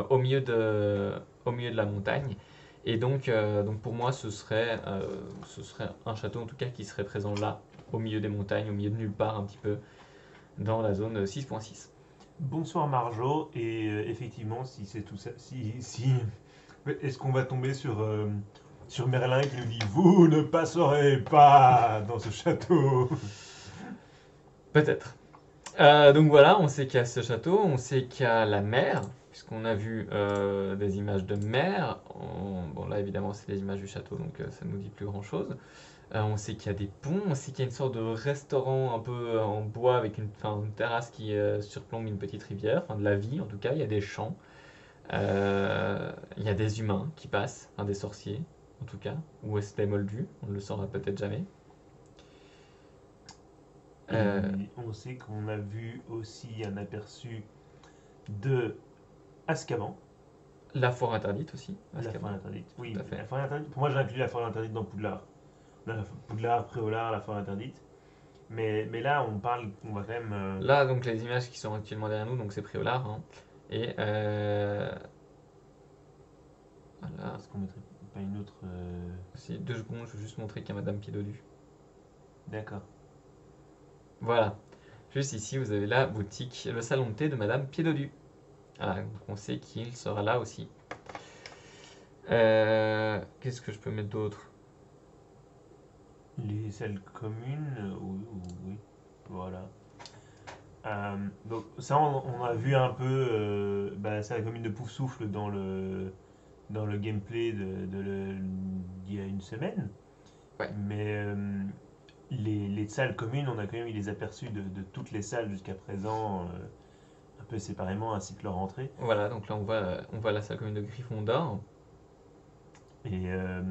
au milieu de la montagne. Et donc pour moi, ce serait un château en tout cas qui serait présent là, au milieu des montagnes, au milieu de nulle part un petit peu, dans la zone 6.6. Bonsoir Marjo, et effectivement, si c'est tout ça, si, est-ce qu'on va tomber sur Merlin qui nous dit vous ne passerez pas dans ce château? Peut-être. Donc voilà, on sait qu'il y a ce château, on sait qu'il y a la mer, puisqu'on a vu des images de mer. Bon là évidemment c'est des images du château, donc ça ne nous dit plus grand-chose. On sait qu'il y a des ponts, on sait qu'il y a une sorte de restaurant un peu en bois avec une terrasse qui surplombe une petite rivière, enfin de la vie en tout cas, il y a des champs. Il y a des humains qui passent, enfin des sorciers en tout cas, ou est-ce des moldus, on ne le saura peut-être jamais. Et Euh, on sait qu'on a vu aussi un aperçu de Azkaban, la forêt interdite aussi, la Azkaban, forêt interdite. tout Oui, à fait. la forêt interdite. Pour moi, j'inclus la forêt interdite dans Poudlard. Poudlard, Préolard, la forêt interdite. Mais là, on va quand même. Là, donc les images qui sont actuellement derrière nous, donc c'est Préolard, hein. Et voilà. Est-ce qu'on mettrait pas une autre. Aussi, 2 secondes, je veux juste montrer qu'il y a Madame Piédodu. D'accord. Voilà. Juste ici, vous avez la boutique, le salon de thé de Madame Piédodu. Voilà, donc on sait qu'il sera là aussi. Qu'est-ce que je peux mettre d'autre? Les salles communes, oui, oui, voilà. Donc ça, on a vu un peu la salle commune de Poufsouffle dans le gameplay d'il y a une semaine. Ouais. Mais les salles communes, on a quand même eu les aperçus de toutes les salles jusqu'à présent, un peu séparément, ainsi que leur entrée. Voilà, donc là on voit la salle commune de Gryffondor. Et, euh,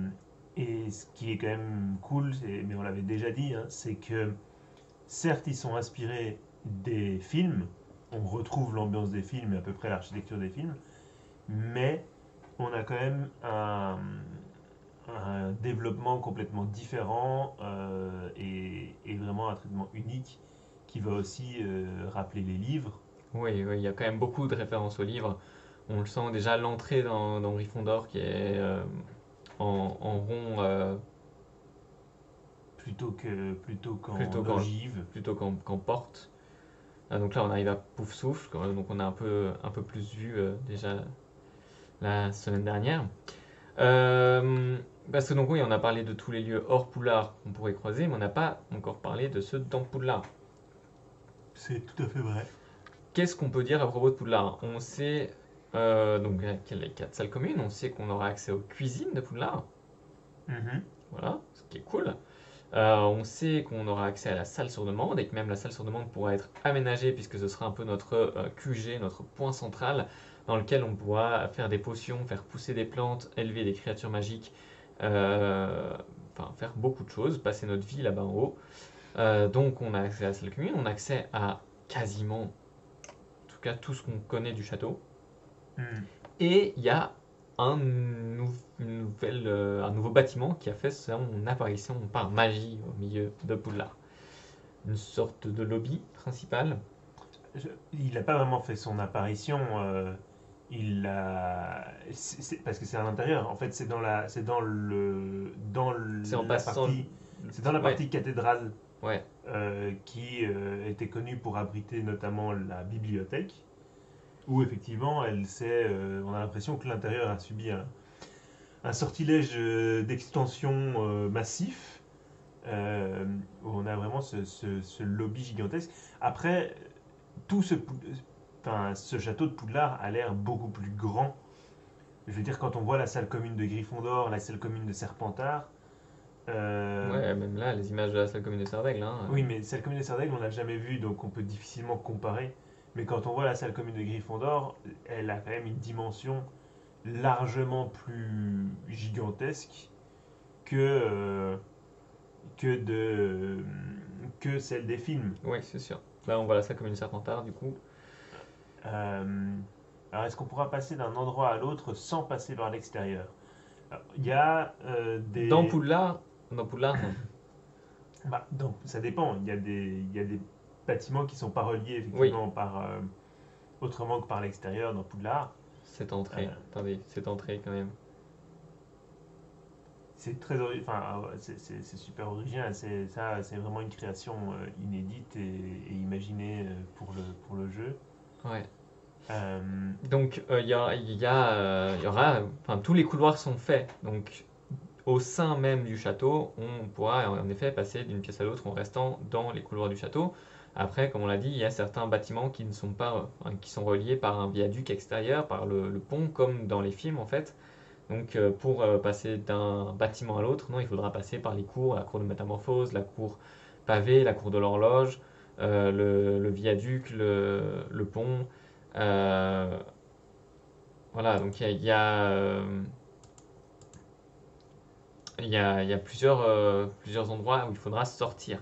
et ce qui est quand même cool, mais on l'avait déjà dit, hein, c'est que certes, ils sont inspirés des films, on retrouve l'ambiance des films et à peu près l'architecture des films, mais on a quand même un développement complètement différent et vraiment un traitement unique qui va aussi rappeler les livres. Oui, oui, il y a quand même beaucoup de références au livre. On le sent déjà l'entrée dans Gryffondor qui est en rond Plutôt qu'en plutôt ogive. qu'en porte. Donc là on arrive à Poufsouffle, donc on a un peu plus vu déjà la semaine dernière. Parce que donc oui, on a parlé de tous les lieux hors Poudlard qu'on pourrait croiser, mais on n'a pas encore parlé de ceux dans Poudlard. C'est tout à fait vrai. Qu'est-ce qu'on peut dire à propos de Poudlard? On sait donc qu'il y a les 4 salles communes, on sait qu'on aura accès aux cuisines de Poudlard, Mhm. voilà, ce qui est cool. On sait qu'on aura accès à la salle sur demande et que même la salle sur demande pourra être aménagée puisque ce sera un peu notre QG, notre point central dans lequel on pourra faire des potions, faire pousser des plantes, élever des créatures magiques, euh, enfin faire beaucoup de choses, passer notre vie là-bas en haut. Donc on a accès à la salle commune, on a accès à quasiment, en tout cas tout ce qu'on connaît du château. Mhm. Et il y a un nouveau bâtiment qui a fait son apparition par magie au milieu de Poudlard. Une sorte de lobby principal. Il n'a pas vraiment fait son apparition. Parce que c'est à l'intérieur. En fait, C'est en la passant. partie, c'est dans la Ouais, partie cathédrale ouais. qui était connue pour abriter notamment la bibliothèque, où effectivement, on a l'impression que l'intérieur a subi un sortilège d'extension massif. Où on a vraiment ce lobby gigantesque. Après, tout ce château de Poudlard a l'air beaucoup plus grand Je veux dire, quand on voit la salle commune de Gryffondor, la salle commune de Serpentard, Ouais, même là, les images de la salle commune de Serdaigle, hein, oui, mais salle commune de Serdaigle, on l'a jamais vue, donc on peut difficilement comparer. Mais quand on voit la salle commune de Gryffondor, elle a quand même une dimension largement plus gigantesque que, que, de, que celle des films. oui, c'est sûr. Là, on voit la salle commune de Serpentard, du coup. Euh, alors, est-ce qu'on pourra passer d'un endroit à l'autre sans passer par l'extérieur? Alors, il y a Dans des... Poudlard, dans Poudlard, non. Bah, donc, ça dépend. Il y a des bâtiments qui sont pas reliés Oui, effectivement autrement que par l'extérieur dans Poudlard. cette Euh, entrée. Attendez, cette entrée quand même. c'est c'est super original. C'est vraiment une création inédite et imaginée pour le jeu. Ouais. Euh, Donc, il y aura, enfin, tous les couloirs sont faits. Donc, au sein même du château, on pourra en effet passer d'une pièce à l'autre en restant dans les couloirs du château. Après, comme on l'a dit, il y a certains bâtiments qui ne sont pas, enfin, qui sont reliés par un viaduc extérieur, par le pont, comme dans les films en fait. Donc, pour passer d'un bâtiment à l'autre, non, il faudra passer par les cours, la cour de métamorphose, la cour pavée, la cour de l'horloge, le viaduc, le pont. Euh, voilà, donc il y a plusieurs endroits où il faudra sortir.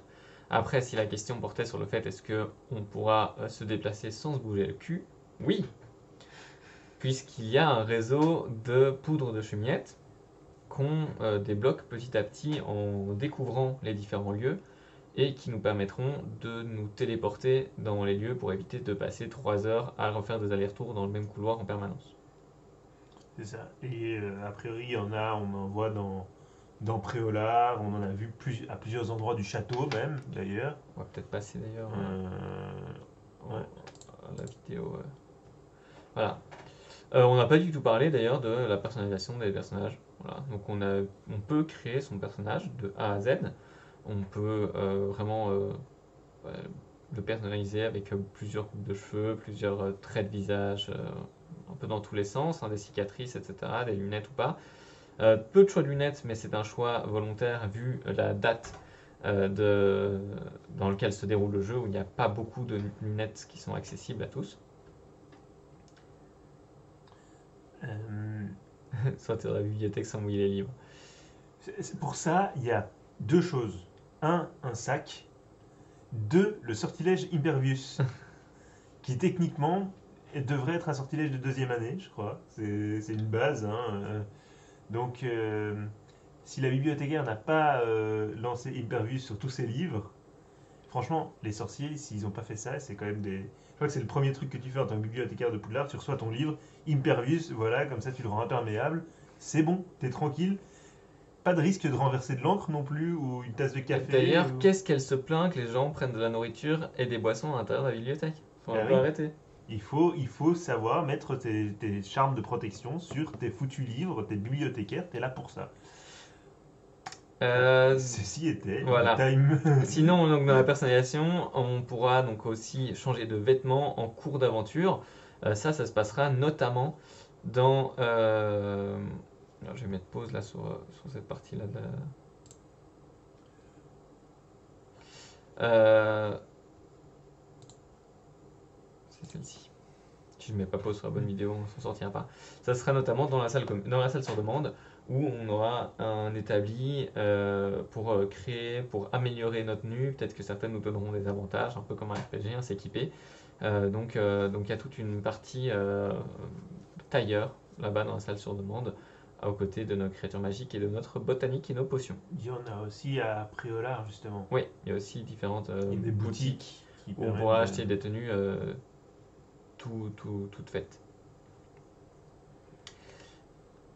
Après, si la question portait sur le fait est-ce qu'on pourra se déplacer sans se bouger le cul, oui, puisqu'il y a un réseau de poudre de chemiette qu'on débloque petit à petit en découvrant les différents lieux et qui nous permettront de nous téléporter dans les lieux pour éviter de passer 3 heures à refaire des allers-retours dans le même couloir en permanence. c'est ça. Et a priori, il y en a, on en voit dans Préolard, on en a vu à plusieurs endroits du château même, d'ailleurs. On va peut-être passer d'ailleurs Euh, ouais. à la vidéo. Voilà. On n'a pas du tout parlé d'ailleurs de la personnalisation des personnages. Voilà. Donc on peut créer son personnage de A à Z. On peut vraiment ouais, le personnaliser avec plusieurs coupes de cheveux, plusieurs traits de visage, un peu dans tous les sens, hein, des cicatrices, etc., des lunettes ou pas. Peu de choix de lunettes, mais c'est un choix volontaire vu la date dans lequel se déroule le jeu, où il n'y a pas beaucoup de lunettes qui sont accessibles à tous. Euh, Soit dans la bibliothèque sans mouiller les livres. pour ça, il y a deux choses. Un sac. Deux, le sortilège Impervius, qui techniquement devrait être un sortilège de deuxième année, je crois. C'est une base. Hein. Donc, si la bibliothécaire n'a pas lancé Impervius sur tous ses livres, franchement, les sorciers, s'ils n'ont pas fait ça, c'est quand même des. Je crois que c'est le premier truc que tu fais en tant que bibliothécaire de Poudlard. Tu reçois ton livre, Impervius, voilà, comme ça tu le rends imperméable. C'est bon, t'es tranquille. Pas de risque de renverser de l'encre non plus, ou une tasse de café. D'ailleurs, qu'est-ce qu'elle se plaint que les gens prennent de la nourriture et des boissons à l'intérieur de la bibliothèque? Faut un Ah peu oui, arrêter. il faut savoir mettre tes charmes de protection sur tes foutus livres, tes bibliothécaires, t'es là pour ça. Euh, Ceci était le voilà. time. Sinon, donc, dans la personnalisation, on pourra donc aussi changer de vêtements en cours d'aventure. Ça se passera notamment dans. Alors, je vais mettre pause là sur cette partie-là. Euh, c'est celle-ci. Si je ne mets pas pause sur la bonne vidéo, on s'en sortira pas. Ça sera notamment dans la salle sur demande où on aura un établi pour créer, pour améliorer notre tenue. Peut-être que certaines nous donneront des avantages, un peu comme un RPG, hein, s'équiper. Donc il y a toute une partie tailleur là-bas dans la salle sur demande, aux côtés de nos créatures magiques et de notre botanique et nos potions. Il y en a aussi à Préolard, justement. Oui, il y a aussi différentes Il y a des boutiques boutiques qui où on permettent pourra de. acheter des tenues toutes faites.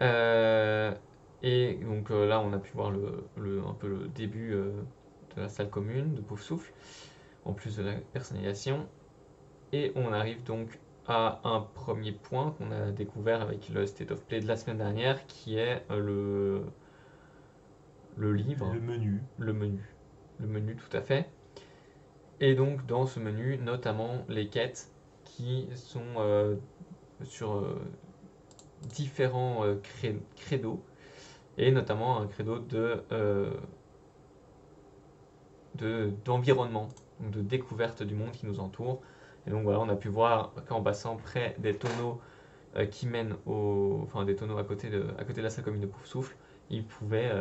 Euh, et donc là, on a pu voir un peu le début de la salle commune de Pouf Souffle, en plus de la personnalisation. Et on arrive donc à un premier point qu'on a découvert avec le State of Play de la semaine dernière, qui est le livre, Le menu. le menu. Le menu, tout à fait. Et donc, dans ce menu, notamment les quêtes qui sont sur différents credos, et notamment un credo d'environnement, donc de découverte du monde qui nous entoure. Et donc voilà, on a pu voir qu'en passant près des tonneaux qui mènent enfin des tonneaux à côté de la salle commune de Poufsouffle, il pouvait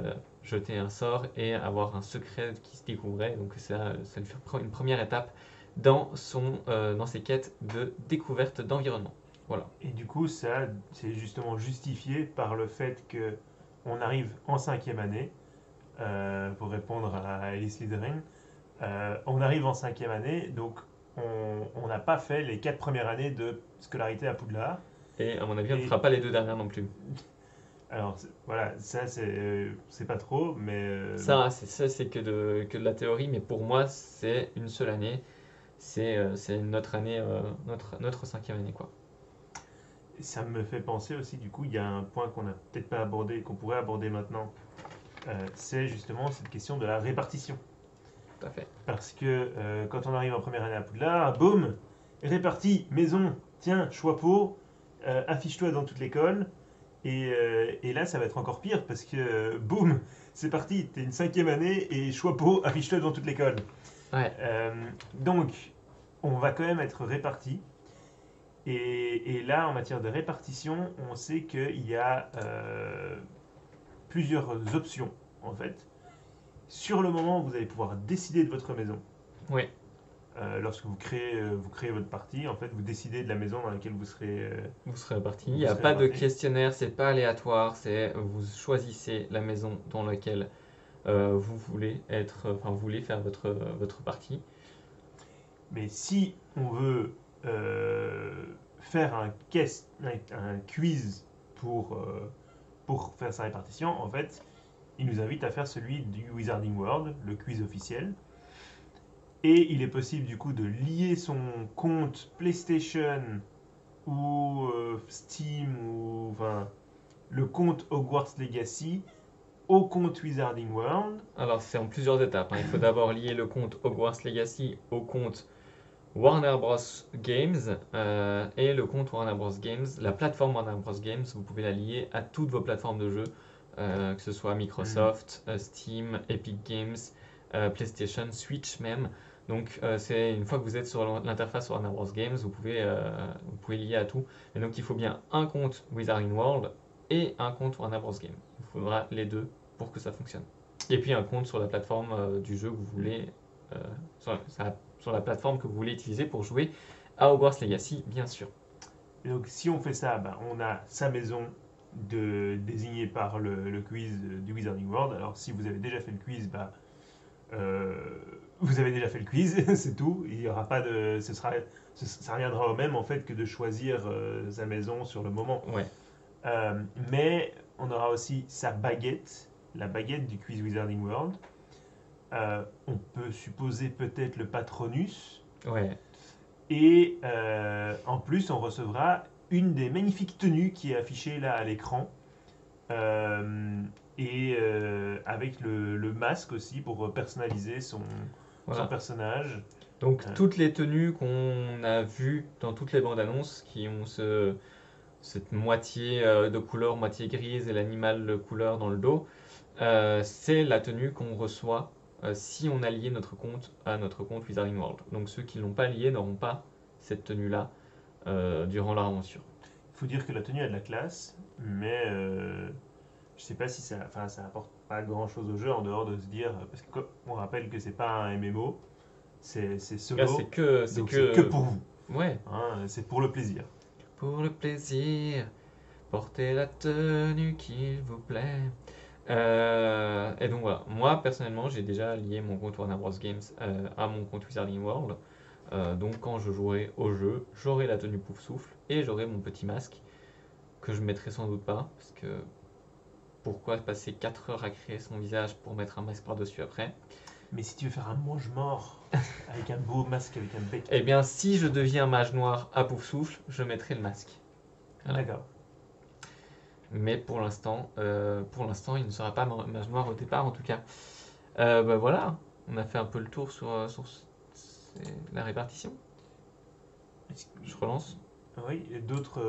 jeter un sort et avoir un secret qui se découvrait. Donc ça lui fait une première étape dans ses quêtes de découverte d'environnement. Voilà. Et du coup, ça, c'est justement justifié par le fait que on arrive en 5e année, pour répondre à Alice Slytherin. On arrive en 5e année, donc on n'a pas fait les 4 premières années de scolarité à Poudlard. Et à mon avis, on ne Et- fera pas les 2 dernières non plus. Alors voilà, ça c'est pas trop, mais Ça, c'est que de la théorie, mais pour moi, c'est une seule année. C'est notre année, notre 5e année, quoi. ça me fait penser aussi, du coup, il y a un point qu'on n'a peut-être pas abordé, qu'on pourrait aborder maintenant. C'est justement cette question de la répartition. Tout à fait. Parce que quand on arrive en première année à Poudlard, boum, réparti, maison, tiens, choix-peau, affiche-toi dans toute l'école. Et là, ça va être encore pire parce que boum, c'est parti, t'es une 5e année et choix-peau, affiche-toi dans toute l'école. Ouais. Donc, on va quand même être réparti. Et là, en matière de répartition, on sait qu'il y a plusieurs options, en fait. Sur le moment, vous allez pouvoir décider de votre maison. Oui. Lorsque vous créez votre partie, en fait, vous décidez de la maison dans laquelle vous serez. Vous serez réparti. Il Vous n'y a serez pas de réparti. questionnaire, c'est pas aléatoire. Vous choisissez la maison dans laquelle vous voulez être, enfin, vous voulez faire votre partie. Mais si on veut faire un quiz pour faire sa répartition, en fait, il nous invite à faire celui du Wizarding World, le quiz officiel. Et il est possible du coup de lier son compte PlayStation ou Steam ou enfin le compte Hogwarts Legacy au compte Wizarding World. Alors, c'est en plusieurs étapes, hein. Il faut d'abord lier le compte Hogwarts Legacy au compte Warner Bros. Games et le compte Warner Bros. Games, la plateforme Warner Bros. Games, vous pouvez la lier à toutes vos plateformes de jeux, que ce soit Microsoft, Steam, Epic Games, PlayStation, Switch même. Donc c'est une fois que vous êtes sur l'interface Warner Bros. Games, vous pouvez lier à tout. Et donc il faut bien un compte Wizarding World et un compte Warner Bros. Games. Il faudra les deux pour que ça fonctionne. Et puis un compte sur la plateforme du jeu que vous voulez, sur la plateforme que vous voulez utiliser pour jouer à Hogwarts Legacy, bien sûr. Et donc si on fait ça, bah, on a sa maison désignée par le quiz du Wizarding World. Alors si vous avez déjà fait le quiz, bah, vous avez déjà fait le quiz, c'est tout. Il y aura pas de, ça reviendra au même en fait que de choisir sa maison sur le moment. Ouais, Mais on aura aussi sa baguette, la baguette du quiz Wizarding World. On peut supposer peut-être le Patronus. ouais. Et en plus, on recevra une des magnifiques tenues qui est affichée là à l'écran. Et avec le masque aussi pour personnaliser son Voilà. personnage. Donc toutes les tenues qu'on a vues dans toutes les bandes annonces qui ont cette moitié de couleur, moitié grise et l'animal de couleur dans le dos, c'est la tenue qu'on reçoit si on a lié notre compte à notre compte Wizarding World. Donc ceux qui ne l'ont pas lié n'auront pas cette tenue-là durant leur aventure. Il faut dire que la tenue a de la classe, mais je sais pas si ça apporte pas grand chose au jeu en dehors de se dire, parce qu'on rappelle que c'est pas un MMO, c'est Là, solo, c'est donc que, c'est que pour vous, ouais, hein, c'est pour le plaisir. pour le plaisir, portez la tenue qu'il vous plaît. Et donc voilà, moi personnellement j'ai déjà lié mon compte Warner Bros. Games à mon compte Wizarding World. Donc quand je jouerai au jeu, j'aurai la tenue Pouf Souffle et j'aurai mon petit masque que je mettrai sans doute pas parce que pourquoi passer 4 heures à créer son visage pour mettre un masque par-dessus après? Mais si tu veux faire un mange-mort avec un beau masque, avec un bec, Eh bien si je deviens mage noir à Pouf Souffle, je mettrai le masque. Voilà. d'accord. Mais pour l'instant, il ne sera pas mage noir au départ en tout cas. Bah voilà, on a fait un peu le tour sur la répartition. Je relance. Oui, et d'autres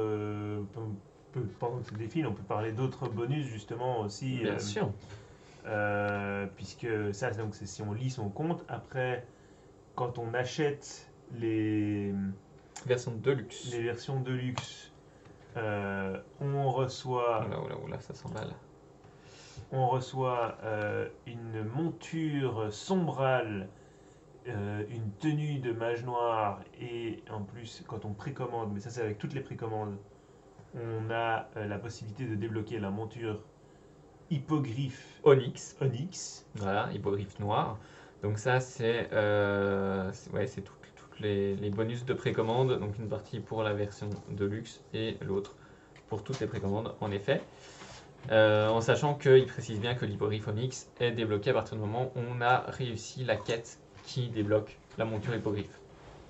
pendant que ça défile, on peut parler d'autres bonus justement aussi. Bien sûr. Puisque ça, donc, c'est si on lit son compte. Après, quand on achète Version Deluxe. les versions de luxe, on reçoit, Oula, ça s'emballe. une monture sombrale, une tenue de mage noir, et en plus, quand on précommande, mais ça c'est avec toutes les précommandes, on a la possibilité de débloquer la monture hippogriffe Onyx. Onyx. Voilà, hippogriffe noir. Donc ça, c'est toutes les bonus de précommande. Donc une partie pour la version de luxe et l'autre pour toutes les précommandes, en effet. En sachant qu'il précise bien que l'hippogriffe Onyx est débloqué à partir du moment où on a réussi la quête qui débloque la monture hippogriffe.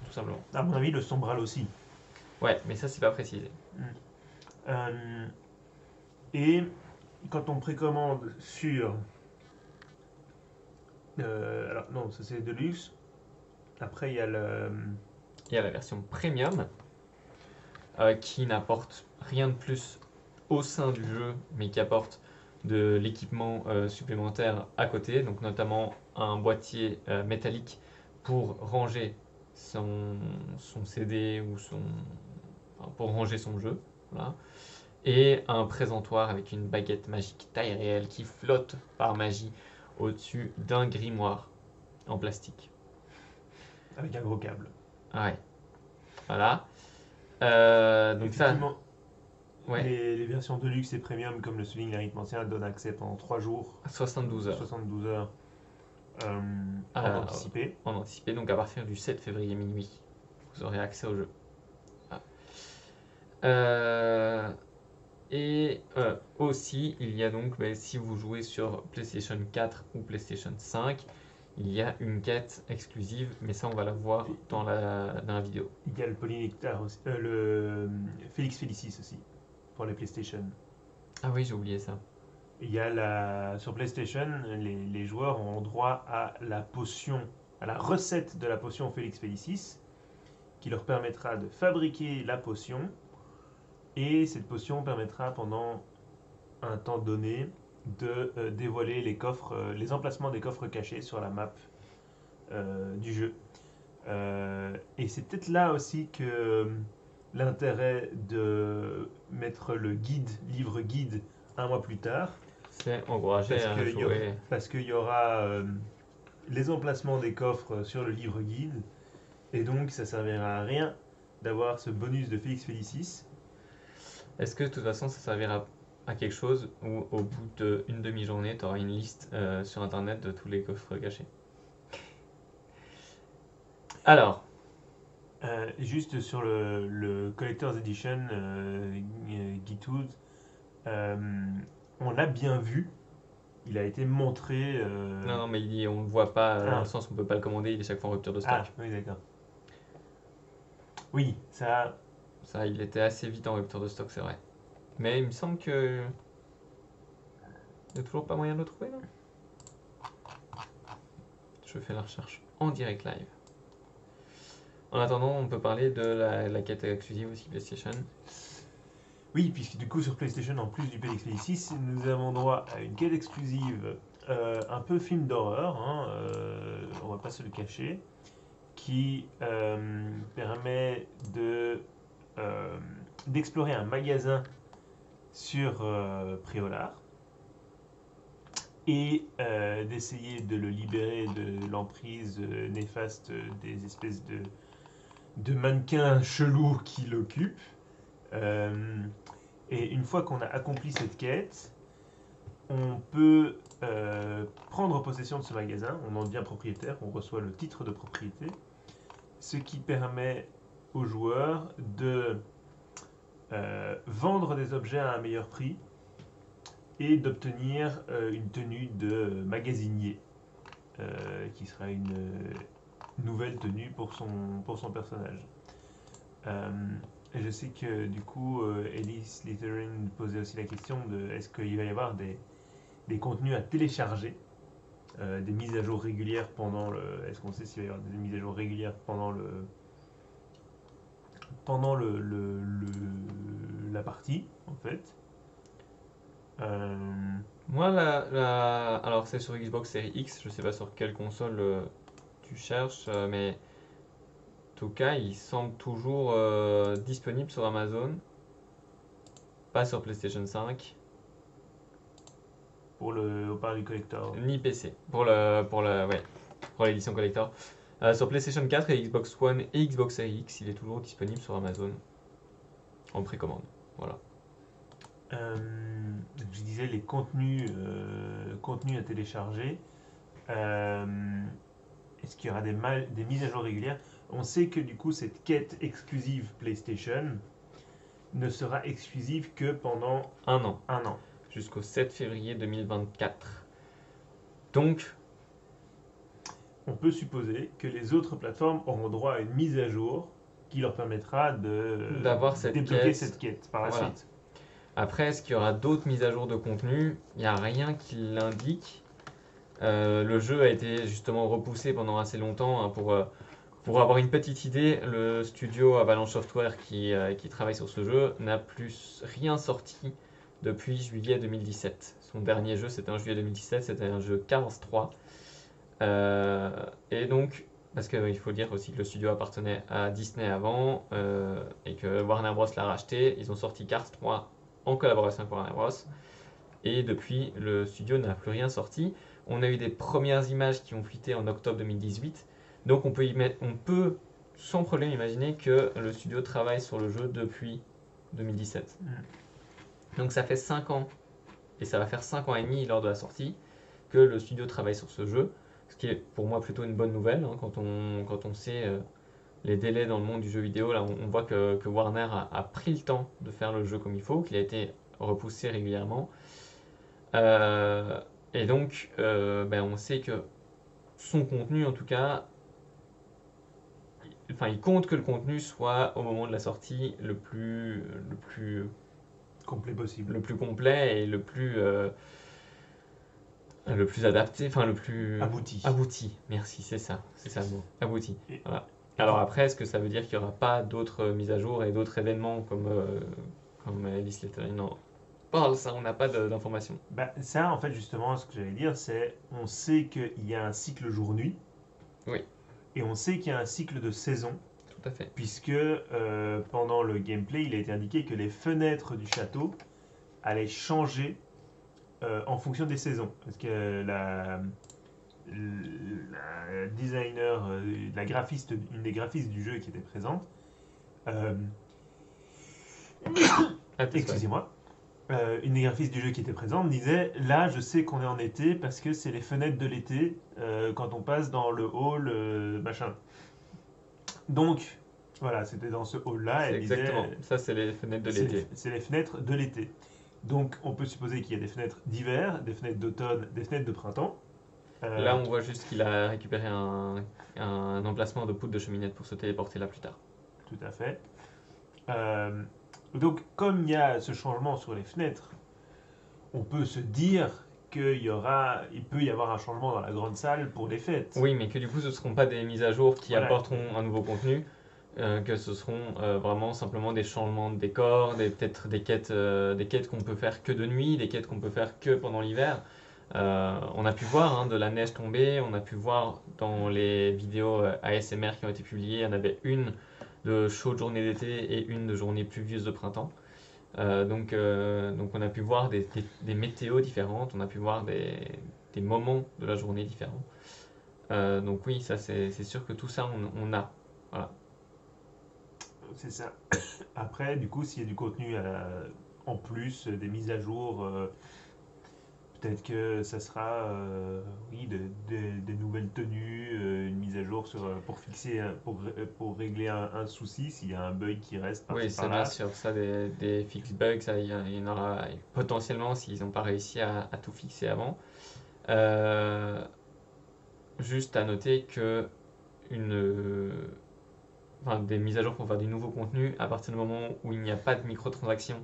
Tout simplement. À mon avis, le sombral aussi. Ouais, mais ça, c'est pas précisé. Euh, et quand on précommande sur... alors non, ça c'est de luxe. Après, il y a le... Il y a la version premium qui n'apporte rien de plus au sein du jeu, mais qui apporte de l'équipement supplémentaire à côté, donc notamment un boîtier métallique pour ranger son CD ou pour ranger son jeu, voilà. Et un présentoir avec une baguette magique taille réelle qui flotte par magie au-dessus d'un grimoire en plastique. avec un gros câble. Ouais, voilà. Donc ça, Effectivement, ouais, les versions de luxe et premium, comme le souligne l'Éric Mancien, donnent accès pendant 3 jours, 72 heures 72 heures en Ah, anticipé. en anticipé. Donc à partir du 7 février minuit, vous aurez accès au jeu. Voilà. Et aussi, il y a donc, si vous jouez sur PlayStation 4 ou PlayStation 5, il y a une quête exclusive, mais ça on va la voir dans la vidéo. Il y a le Polynectar aussi, le Félix Félicis aussi, pour les PlayStation. Ah oui, j'ai oublié ça. Il y a sur PlayStation, les joueurs ont droit à la potion, à la recette de la potion Félix Félicis, qui leur permettra de fabriquer la potion. Et cette potion permettra pendant un temps donné de dévoiler les coffres, les emplacements des coffres cachés sur la map du jeu. Et c'est peut-être là aussi que l'intérêt de mettre le livre guide un mois plus tard, C'est encouragé parce à qu'il jouer. y aura les emplacements des coffres sur le livre guide, et donc ça servira à rien d'avoir ce bonus de Félix Félicis. Est-ce que de toute façon ça servira à quelque chose ou au bout d'une demi-journée, tu auras une liste sur internet de tous les coffres cachés? Alors, Juste sur le Collector's Edition Gitood, on l'a bien vu, il a été montré. non, mais on ne voit pas, dans Ah. le sens où on peut pas le commander, il est chaque fois en rupture de stock. Ah, oui, d'accord. Oui, ça. Ça, il était assez vite en rupture de stock, c'est vrai. Mais il me semble que. Il n'y a toujours pas moyen de le trouver, non? Je fais la recherche en direct live. En attendant, on peut parler de la quête exclusive aussi PlayStation. Oui, puisque du coup sur PlayStation, en plus du Félix Félicis, nous avons droit à une quête exclusive, un peu film d'horreur, hein, on va pas se le cacher, qui permet d'explorer un magasin sur Préolard et d'essayer de le libérer de l'emprise néfaste des espèces de mannequins chelous qui l'occupent. Et une fois qu'on a accompli cette quête, on peut prendre possession de ce magasin, on en devient propriétaire, on reçoit le titre de propriété, ce qui permet aux joueurs de vendre des objets à un meilleur prix et d'obtenir une tenue de magasinier, qui sera une nouvelle tenue pour son personnage. Et je sais que du coup, Elise Slytherin posait aussi la question de est-ce qu'il va y avoir des contenus à télécharger, des mises à jour régulières pendant le. Est-ce qu'on sait s'il va y avoir des mises à jour régulières pendant la partie, en fait. Euh, Moi, alors c'est sur Xbox Series X, je sais pas sur quelle console tu cherches, mais en tout cas, il semble toujours disponible sur Amazon, pas sur PlayStation 5, on parle du collector. ni PC, ouais, pour l'édition collector. Sur PlayStation 4 et Xbox One et Xbox Series X, il est toujours disponible sur Amazon en précommande. Voilà. Je disais les contenus à télécharger. Est-ce qu'il y aura des mises à jour régulières? On sait que du coup cette quête exclusive PlayStation ne sera exclusive que pendant Un an, un an. jusqu'au 7 février 2024. Donc, On peut supposer que les autres plateformes auront droit à une mise à jour qui leur permettra d'avoir cette débloquer quête. cette quête par la Voilà. suite. Après, est-ce qu'il y aura d'autres mises à jour de contenu? Il n'y a rien qui l'indique. Le jeu a été justement repoussé pendant assez longtemps, hein, pour avoir une petite idée. Le studio Avalanche Software qui travaille sur ce jeu n'a plus rien sorti depuis juillet 2017. Son dernier jeu, c'était en juillet 2017, c'était un jeu Cars 3. Et donc, parce qu'il faut dire aussi que le studio appartenait à Disney avant, et que Warner Bros l'a racheté, ils ont sorti Cars 3 en collaboration avec Warner Bros. Et depuis, le studio n'a plus rien sorti. On a eu des premières images qui ont fuité en octobre 2018. Donc on peut sans problème imaginer que le studio travaille sur le jeu depuis 2017. Donc ça fait 5 ans, et ça va faire 5 ans et demi lors de la sortie, que le studio travaille sur ce jeu. Ce qui est pour moi plutôt une bonne nouvelle, hein, quand on sait les délais dans le monde du jeu vidéo. Là, on voit que Warner a pris le temps de faire le jeu comme il faut, qu'il a été repoussé régulièrement. Et donc, on sait que son contenu, en tout cas, enfin, il compte que le contenu soit au moment de la sortie le plus Complet possible. le plus complet et le plus adapté, enfin le plus Abouti. Merci, c'est ça le mot, abouti. Et- Voilà. Alors après, est-ce que ça veut dire qu'il n'y aura pas d'autres mises à jour et d'autres événements comme Alice Letterman? Non, ça, on n'a pas d'informations. Bah, ça, en fait, justement, ce que j'allais dire, c'est on sait qu'il y a un cycle jour-nuit. Oui. Et on sait qu'il y a un cycle de saison, Tout à fait. puisque pendant le gameplay, il a été indiqué que les fenêtres du château allaient changer en fonction des saisons. Parce que la designer, une des graphistes du jeu qui était présente, excusez-moi, une des graphistes du jeu qui était présente disait là je sais qu'on est en été parce que c'est les fenêtres de l'été quand on passe dans le hall machin. Donc voilà, c'était dans ce hall là, elle disait Exactement. Ça, c'est les fenêtres de l'été. c'est les fenêtres de l'été. Donc on peut supposer qu'il y a des fenêtres d'hiver, des fenêtres d'automne, des fenêtres de printemps. Là, on voit juste qu'il a récupéré un emplacement de poudre de cheminette pour se téléporter là plus tard. Tout à fait. Donc, comme il y a ce changement sur les fenêtres, on peut se dire il peut y avoir un changement dans la grande salle pour les fêtes. Oui, mais que du coup, ce ne seront pas des mises à jour qui Voilà. apporteront un nouveau contenu, que ce seront vraiment simplement des changements de décor, peut-être des quêtes qu'on peut faire que de nuit, des quêtes qu'on peut faire que pendant l'hiver. On a pu voir, hein, de la neige tomber, on a pu voir dans les vidéos ASMR qui ont été publiées, il y en avait une de chaude journée d'été et une de journée pluvieuse de printemps. Donc on a pu voir des météos différentes, on a pu voir des moments de la journée différents. Donc oui, ça c'est sûr que tout ça on a. Voilà. C'est ça. Après, du coup, s'il y a du contenu en plus, des mises à jour, peut-être que ça sera oui, des nouvelles tenues, une mise à jour pour régler un souci, s'il y a un bug qui reste Oui, par-ci c'est par-là. bien sûr, ça des fix bugs, ça, il y en aura potentiellement s'ils n'ont pas réussi à tout fixer avant. Euh, Juste à noter que des mises à jour pour faire du nouveau contenu, à partir du moment où il n'y a pas de microtransactions,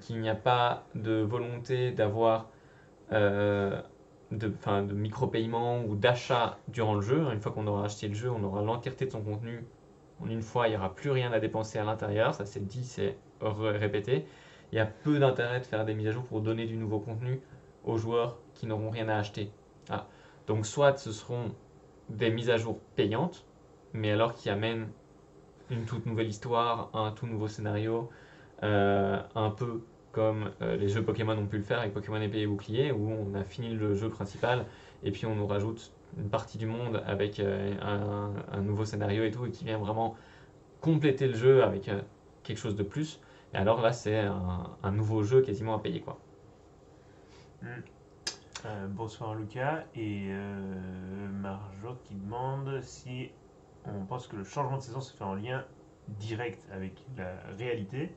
qu'il n'y a pas de volonté d'avoir de micro-paiement ou d'achat durant le jeu. Une fois qu'on aura acheté le jeu, on aura l'entièreté de son contenu. En une fois, il n'y aura plus rien à dépenser à l'intérieur. Ça, c'est dit, c'est répéter. Il y a peu d'intérêt de faire des mises à jour pour donner du nouveau contenu aux joueurs qui n'auront rien à acheter. Ah. Donc soit ce seront des mises à jour payantes, mais alors qui amènent une toute nouvelle histoire, un tout nouveau scénario, un peu comme les jeux Pokémon ont pu le faire avec Pokémon Épée et Bouclier, où on a fini le jeu principal et puis on nous rajoute une partie du monde avec un nouveau scénario et tout, et qui vient vraiment compléter le jeu avec quelque chose de plus. Et alors là, c'est un nouveau jeu quasiment à payer, quoi. Mm. Bonsoir Lucas et Marjo qui demande si on pense que le changement de saison se fait en lien direct avec la réalité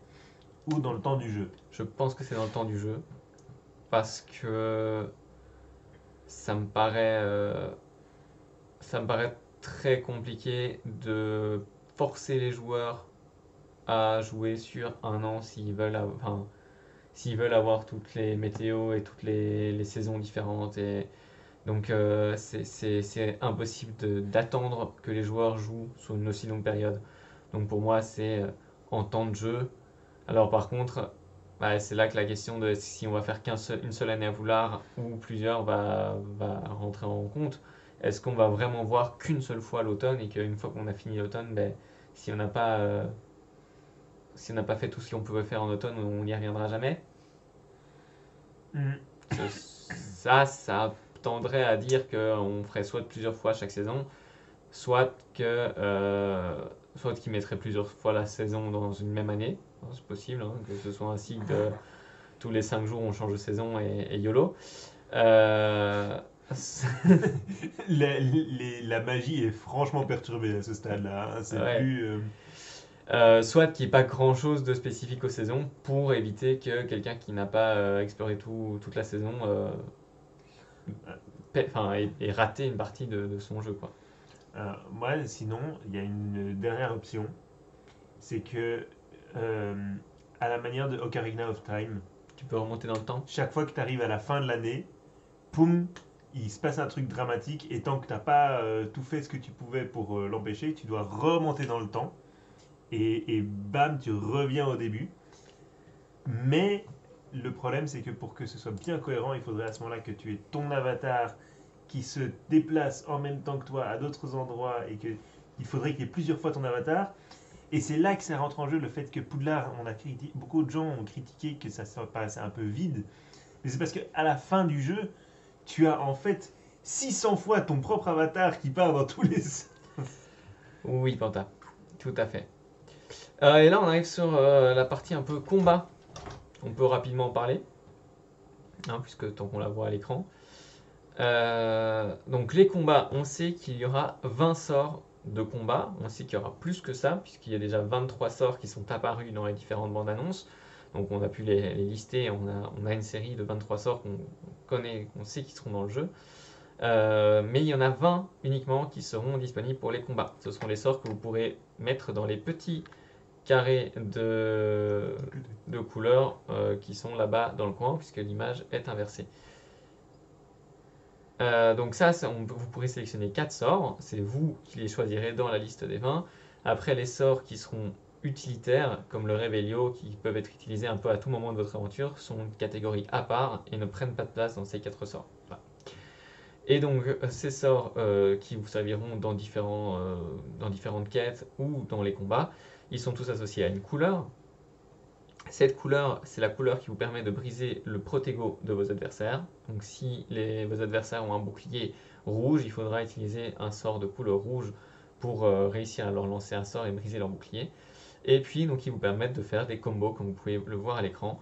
ou dans le temps du jeu. Je pense que c'est dans le temps du jeu, parce que ça me paraît, euh, ça me paraît très compliqué de forcer les joueurs à jouer sur un an s'ils veulent avoir toutes les météos et toutes les saisons différentes. Et donc c'est impossible d'attendre que les joueurs jouent sur une aussi longue période. Donc pour moi, c'est en temps de jeu. Alors par contre, bah, c'est là que la question de si on va faire une seule année à Voulard ou plusieurs va rentrer en compte. Est-ce qu'on va vraiment voir qu'une seule fois l'automne, et qu'une fois qu'on a fini l'automne, ben, si on n'a pas, si on n'a pas fait tout ce qu'on pouvait faire en automne, on n'y reviendra jamais? Mm. Ça tendrait à dire qu'on ferait soit plusieurs fois chaque saison, soit soit qu'ils mettraient plusieurs fois la saison dans une même année. C'est possible, hein, que ce soit un cycle de tous les 5 jours on change de saison et YOLO. Euh, La magie est franchement perturbée à ce stade-là, hein. C'est ouais. plus. Soit qu'il n'y ait pas grand chose de spécifique aux saisons pour éviter que quelqu'un qui n'a pas exploré toute la saison ait raté une partie de son jeu, quoi. Moi, sinon, il y a une dernière option. C'est que, euh, à la manière de Ocarina of Time, Tu peux remonter dans le temps. chaque fois que tu arrives à la fin de l'année, poum, il se passe un truc dramatique et tant que t'as pas tout fait ce que tu pouvais pour l'empêcher, tu dois remonter dans le temps et bam, tu reviens au début. Mais le problème, c'est que pour que ce soit bien cohérent, il faudrait à ce moment-là que tu aies ton avatar qui se déplace en même temps que toi à d'autres endroits et que il faudrait qu'il y ait plusieurs fois ton avatar. Et c'est là que ça rentre en jeu le fait que Poudlard, beaucoup de gens ont critiqué que ça paraissait un peu vide. Mais c'est parce qu'à la fin du jeu, tu as en fait 600 fois ton propre avatar qui part dans tous les sens. Oui, Panta, tout à fait. Et là, on arrive sur la partie un peu combat. On peut rapidement en parler, hein, puisque tant qu'on la voit à l'écran. Donc les combats, on sait qu'il y aura 20 sorts de combat. On sait qu'il y aura plus que ça, puisqu'il y a déjà 23 sorts qui sont apparus dans les différentes bandes annonces. Donc on a pu les lister, on a une série de 23 sorts qu'on connaît, qu'on sait qui seront dans le jeu. Mais il y en a 20 uniquement qui seront disponibles pour les combats. Ce seront les sorts que vous pourrez mettre dans les petits carrés de couleurs qui sont là-bas dans le coin, puisque l'image est inversée. Donc ça, vous pourrez sélectionner 4 sorts, c'est vous qui les choisirez dans la liste des 20. Après, les sorts qui seront utilitaires, comme le Revelio, qui peuvent être utilisés un peu à tout moment de votre aventure, sont une catégorie à part et ne prennent pas de place dans ces 4 sorts. Voilà. Et donc, ces sorts qui vous serviront dans différentes quêtes ou dans les combats, ils sont tous associés à une couleur. Cette couleur, c'est la couleur qui vous permet de briser le protego de vos adversaires. Donc si vos adversaires ont un bouclier rouge, il faudra utiliser un sort de couleur rouge pour réussir à leur lancer un sort et briser leur bouclier. Et puis, donc, ils vous permettent de faire des combos, comme vous pouvez le voir à l'écran.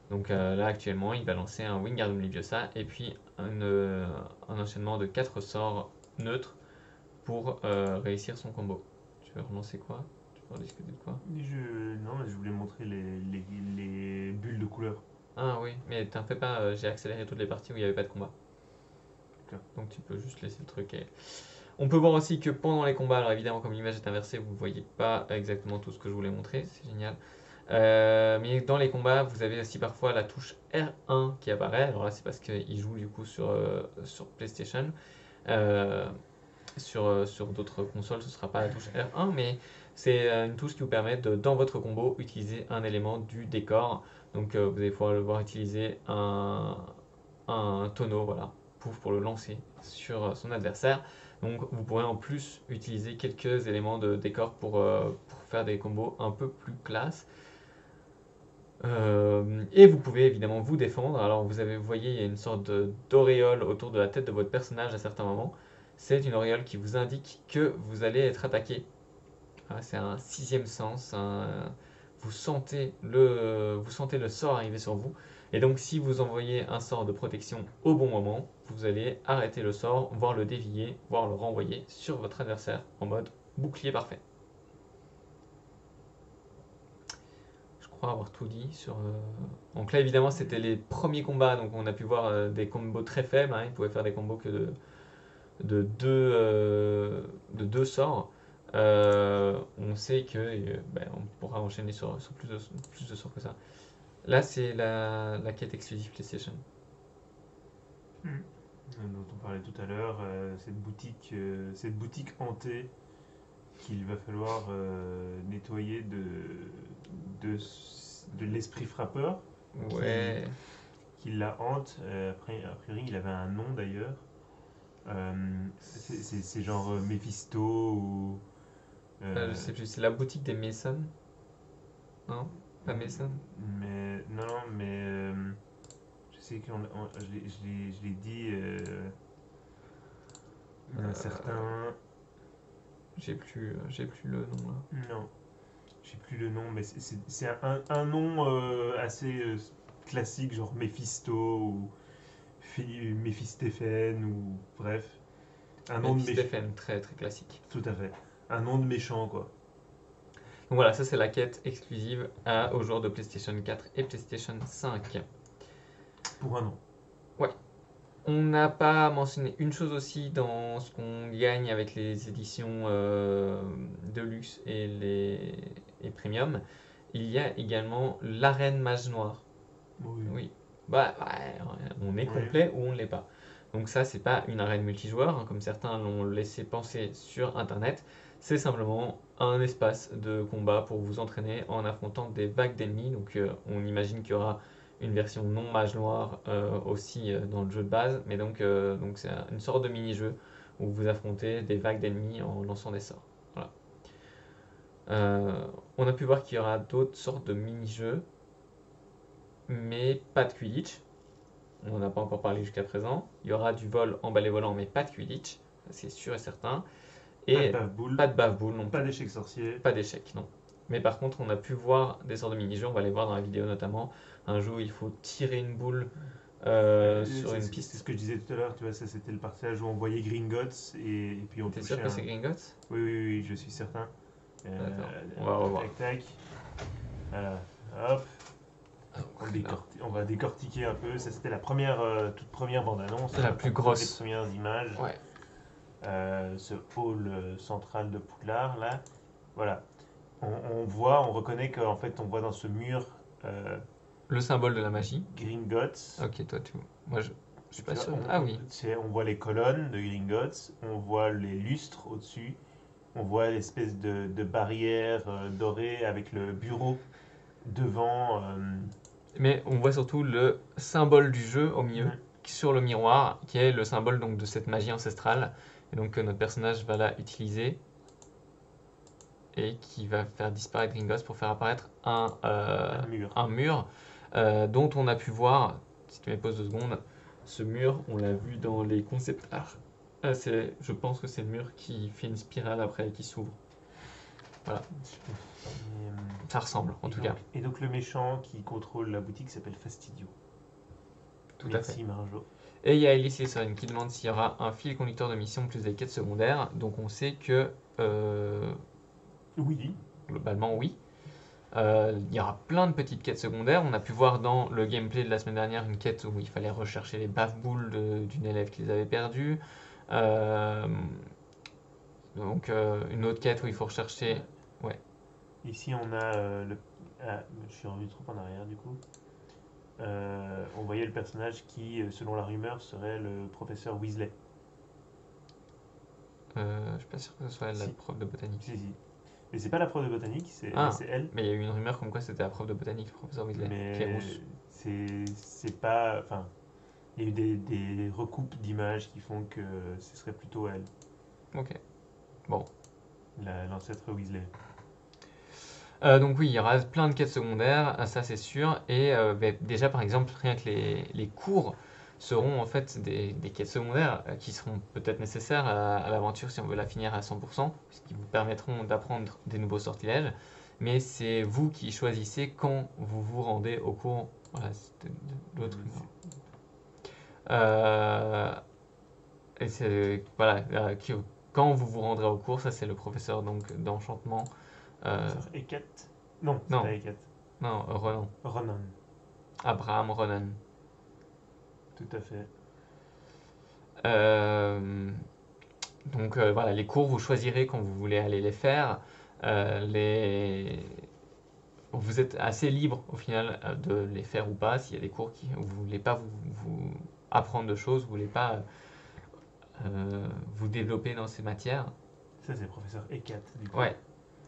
Donc là, actuellement, il va lancer un Wingardium Leviosa et puis un enchaînement de 4 sorts neutres pour réussir son combo. Tu veux relancer quoi? Tu veux discuter de quoi? Non, je voulais montrer les bulles de couleur. Ah oui, mais t'en fais pas, j'ai accéléré toutes les parties où il n'y avait pas de combat. D'accord. Donc tu peux juste laisser le truc. On peut voir aussi que pendant les combats, alors évidemment comme l'image est inversée, vous ne voyez pas exactement tout ce que je voulais montrer, c'est génial. Mais dans les combats, vous avez aussi parfois la touche R1 qui apparaît. Alors là, c'est parce qu'il joue du coup sur PlayStation. Sur d'autres consoles, ce ne sera pas la touche R1, mais C'est une touche qui vous permet de, dans votre combo, utiliser un élément du décor. Donc vous allez pouvoir devoir utiliser un tonneau, voilà, pouf, pour le lancer sur son adversaire. Donc vous pourrez en plus utiliser quelques éléments de décor pour faire des combos un peu plus classe. Et vous pouvez évidemment vous défendre. Alors vous voyez, il y a une sorte d'auréole autour de la tête de votre personnage à certains moments. C'est une auréole qui vous indique que vous allez être attaqué. Ah, c'est un sixième sens. Vous sentez le sort arriver sur vous. Et donc si vous envoyez un sort de protection au bon moment, vous allez arrêter le sort, voire le dévier, voire le renvoyer sur votre adversaire en mode bouclier parfait. Je crois avoir tout dit sur. Donc là évidemment c'était les premiers combats, donc on a pu voir des combos très faibles, hein. Ils pouvaient faire des combos que de deux sorts. On sait que ben, on pourra enchaîner sur plus de sorts que ça. Là c'est la quête exclusive PlayStation. Dont on parlait tout à l'heure, cette boutique hantée qu'il va falloir nettoyer de, de l'esprit frappeur Ouais. qui la hante. Après, a priori, il avait un nom d'ailleurs. C'est genre Mephisto ou. Je sais plus, c'est la boutique des Mason. Non? Pas Mason? Mais non, non, mais je sais que je l'ai dit. Un certain. J'ai plus le nom là. Non, j'ai plus le nom, mais c'est un nom assez classique, genre Mephisto ou Méphistéphène ou bref, un nom Mais de méchant. Stephen, très très classique. Tout à fait, un nom de méchant quoi. Donc voilà, ça c'est la quête exclusive aux joueurs de PlayStation 4 et PlayStation 5. Pour un an. Ouais. On n'a pas mentionné une chose aussi dans ce qu'on gagne avec les éditions Deluxe et Premium. Il y a également l'arène Mage Noir. Oui. Oui. Bah, ouais, on est Oui. complet ou on ne l'est pas. Donc ça, c'est pas une arène multijoueur, hein, comme certains l'ont laissé penser sur Internet. C'est simplement un espace de combat pour vous entraîner en affrontant des vagues d'ennemis. Donc on imagine qu'il y aura une version non mage noir aussi dans le jeu de base. Mais donc c'est une sorte de mini-jeu où vous affrontez des vagues d'ennemis en lançant des sorts. Voilà. On a pu voir qu'il y aura d'autres sortes de mini-jeux, mais pas de Quidditch. On n'en a pas encore parlé jusqu'à présent. Il y aura du vol en balai volant, mais pas de Quidditch, c'est sûr et certain. Pas de Et bave-boule, pas de bave-boule non pas plus, d'échec sorcier. pas d'échec, non. Mais par contre, on a pu voir des sortes de mini-jeux, on va les voir dans la vidéo notamment. Un jeu où il faut tirer une boule sur une C'est piste. ce que je disais tout à l'heure, tu vois, ça c'était le partage où on voyait Gringotts et puis on T'es touchait sûr que c'est Gringotts? Oui, oui, oui, je suis certain. Attends, on va revoir. Tac, tac. Voilà, hop. On va décortiquer un peu. Ça, c'était la toute première bande-annonce. La plus grosse. Les premières images. Ouais. Ce hall central de Poudlard, là. Voilà. On voit, on reconnaît qu'en fait, on voit dans ce mur Le symbole de la magie. Gringotts. Ok, toi tu. Moi je suis pas Tu vois, sûr. Ah oui. On voit les colonnes de Gringotts, on voit les lustres au-dessus, on voit l'espèce de barrière dorée avec le bureau devant. Mais on voit surtout le symbole du jeu au milieu, sur le miroir, qui est le symbole donc de cette magie ancestrale. Et donc notre personnage va la utiliser et qui va faire disparaître Gringotts pour faire apparaître un mur dont on a pu voir, si tu me poses 2 secondes, ce mur, on l'a vu dans les concept art. Je pense que c'est le mur qui fait une spirale après et qui s'ouvre. Voilà. Ça ressemble en tout cas. Et donc le méchant qui contrôle la boutique s'appelle Fastidio. Tout à fait. Merci Marjo. Et il y a Elise Lesson qui demande s'il y aura un fil conducteur de mission plus des quêtes secondaires. Donc on sait que oui. Globalement oui. Il y aura plein de petites quêtes secondaires. On a pu voir dans le gameplay de la semaine dernière une quête où il fallait rechercher les bave-boules d'une élève qui les avait perdues. Donc une autre quête où il faut rechercher. Ouais. Ici on a je suis revenu trop en arrière du coup. On voyait le personnage qui, selon la rumeur, serait le professeur Weasley. Je suis pas sûr que ce soit la prof de botanique. Si, si. Et c'est pas la prof de botanique, Ah, c'est elle. mais il y a eu une rumeur comme quoi c'était la prof de botanique, le professeur Weasley, qui est Mais rousse. c'est pas. Enfin, il y a eu des recoupes d'images qui font que ce serait plutôt elle, Ok. Bon. l'ancêtre Weasley. Donc oui, il y aura plein de quêtes secondaires, ça c'est sûr. Et déjà, par exemple, rien que les cours seront en fait des quêtes secondaires qui seront peut-être nécessaires à l'aventure si on veut la finir à 100%, puisqu'ils vous permettront d'apprendre des nouveaux sortilèges. Mais c'est vous qui choisissez quand vous vous rendez au cours. Voilà, c'était l'autre humeur. Euh, et c'est voilà, quand vous vous rendrez au cours, ça c'est le professeur donc d'enchantement. Professeur Eckett. Non, c'est pas Non, Eckett. non, Ronan. Ronan, Abraham Ronan. tout à fait. Euh, donc voilà, les cours, vous choisirez quand vous voulez aller les faire. Les... Vous êtes assez libre au final de les faire ou pas. S'il y a des cours où vous voulez pas vous apprendre de choses, vous voulez pas vous développer dans ces matières. Ça, c'est le professeur Eckett, du coup. Ouais,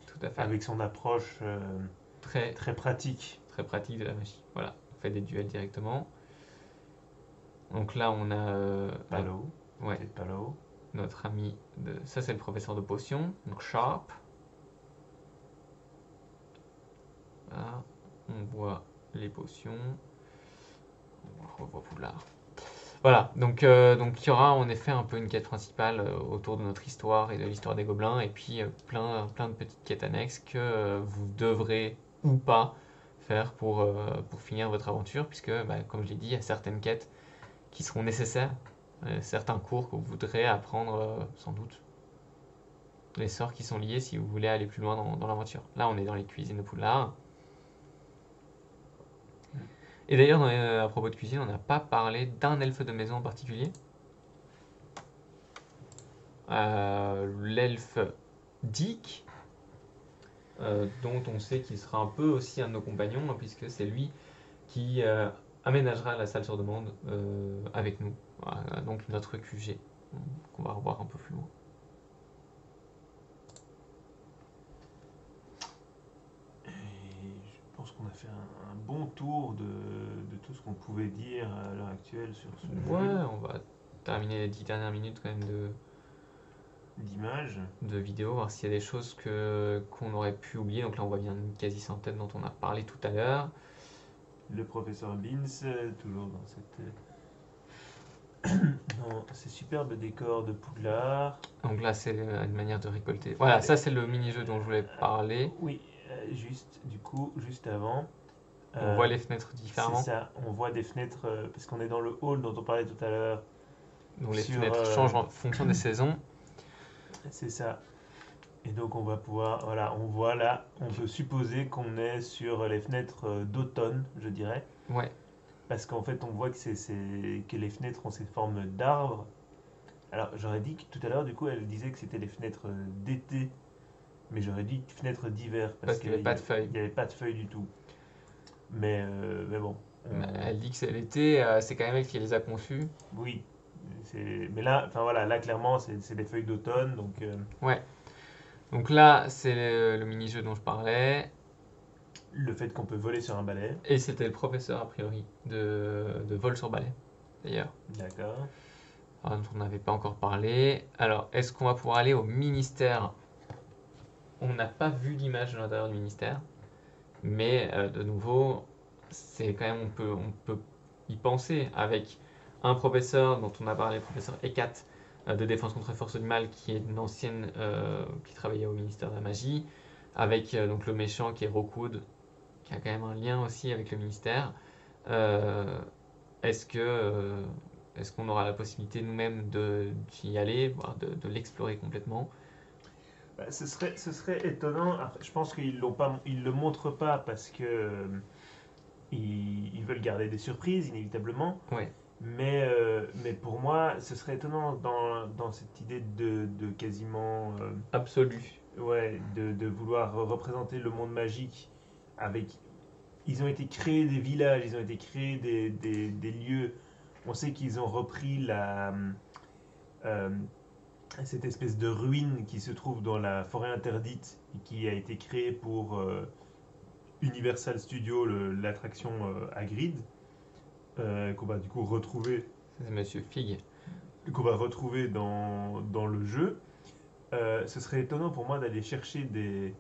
tout à fait. Avec son approche Très, très pratique. très pratique de la magie. Voilà, on fait des duels directement. Donc là, on a Palo, ouais, c'est Palo. notre ami ça c'est le professeur de potions, donc Sharp. Là, on voit les potions. On revoit Poudlard. Voilà, donc il y aura en effet un peu une quête principale autour de notre histoire et de l'histoire des gobelins, et puis plein de petites quêtes annexes que vous devrez ou pas faire pour finir votre aventure, puisque, bah, comme je l'ai dit, il y a certaines quêtes qui seront nécessaires, certains cours que vous voudrez apprendre sans doute, les sorts qui sont liés si vous voulez aller plus loin dans l'aventure. Là, on est dans les cuisines de Poudlard. Et d'ailleurs, à propos de cuisine, on n'a pas parlé d'un elfe de maison en particulier. L'elfe Dick, dont on sait qu'il sera un peu aussi un de nos compagnons, hein, puisque c'est lui qui aménagera la salle sur demande avec nous. Voilà, donc notre QG, qu'on va revoir un peu plus loin. Et je pense qu'on a fait un bon tour de tout ce qu'on pouvait dire à l'heure actuelle sur ce Ouais, jeu on va terminer les 10 dernières minutes quand même d'image. de vidéo, voir s'il y a des choses qu'on aurait pu oublier. Donc là, on voit bien une quasi-centaine dont on a parlé tout à l'heure. Le professeur Beans, toujours dans dans ces superbes décors de Poudlard. Donc là, c'est une manière de récolter. Voilà, ça c'est le mini-jeu dont je voulais parler. Oui, juste, du coup, juste avant. On voit les fenêtres C'est différemment. ça, on voit des fenêtres, parce qu'on est dans le hall dont on parlait tout à l'heure. Donc les Sur, fenêtres changent en fonction des saisons. c'est ça. Et donc on va pouvoir, voilà, on voit là, on peut supposer qu'on est sur les fenêtres d'automne, je dirais. Ouais, Parce qu'en fait, on voit que les fenêtres ont ces formes d'arbres. Alors, j'aurais dit que tout à l'heure, du coup, elle disait que c'était les fenêtres d'été, mais j'aurais dit fenêtres d'hiver, parce qu'il n'y avait pas de feuilles. il n'y avait pas de feuilles du tout. Mais bon, Elle dit que c'est l'été, c'est quand même elle qui les a conçues. oui. Mais là, enfin voilà, là clairement, c'est des feuilles d'automne, donc Ouais. Donc là, c'est le mini-jeu dont je parlais. le fait qu'on peut voler sur un balai, Et c'était le professeur, a priori, de vol sur balai, d'ailleurs. d'accord. Dont on n'avait pas encore parlé. Alors, est-ce qu'on va pouvoir aller au ministère? On n'a pas vu l'image de l'intérieur du ministère. Mais de nouveau, c'est quand même, on peut y penser avec un professeur dont on a parlé, le professeur Ekat de défense contre les forces du mal, qui est une ancienne qui travaillait au ministère de la magie, avec donc le méchant qui est Rockwood, qui a quand même un lien aussi avec le ministère. Euh, est-ce que est-ce qu'on aura la possibilité nous-mêmes d'y aller, voire de l'explorer complètement? Bah, ce serait étonnant. Après, je pense ils le montrent pas parce que ils veulent garder des surprises inévitablement. Ouais, Mais pour moi, ce serait étonnant dans cette idée de quasiment, absolu. ouais, de vouloir représenter le monde magique avec. Ils ont été créés des villages, ils ont été créés des lieux. On sait qu'ils ont repris euh, cette espèce de ruine qui se trouve dans la forêt interdite et qui a été créée pour Universal Studios, l'attraction Hagrid, qu'on va du coup retrouver, C'est Monsieur Fig. dans le jeu. Ce serait étonnant pour moi d'aller chercher des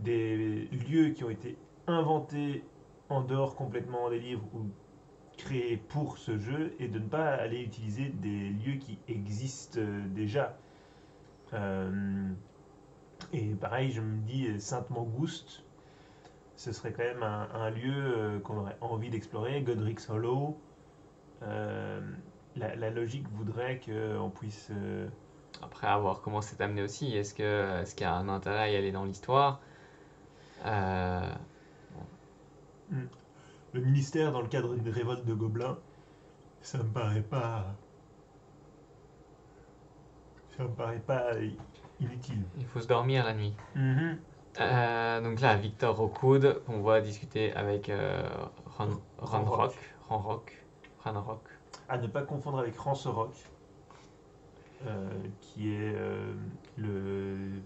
lieux qui ont été inventés en dehors complètement des livres ou créés pour ce jeu et de ne pas aller utiliser des lieux qui existent déjà. Euh, et pareil, je me dis Sainte-Mangouste, ce serait quand même un lieu qu'on aurait envie d'explorer. Godric's Hollow. Euh, la logique voudrait qu'on puisse. Après avoir comment c'est amené aussi, est-ce qu'il y a un intérêt à y aller dans l'histoire? Euh, Hmm, le ministère dans le cadre d'une révolte de gobelins, ça me paraît pas. Ça me paraît pas inutile. il faut se dormir la nuit. Mhm. Donc là, Victor Rockwood, on va discuter avec Ranrock. Ranrock. À ne pas confondre avec Ranceroc, qui est le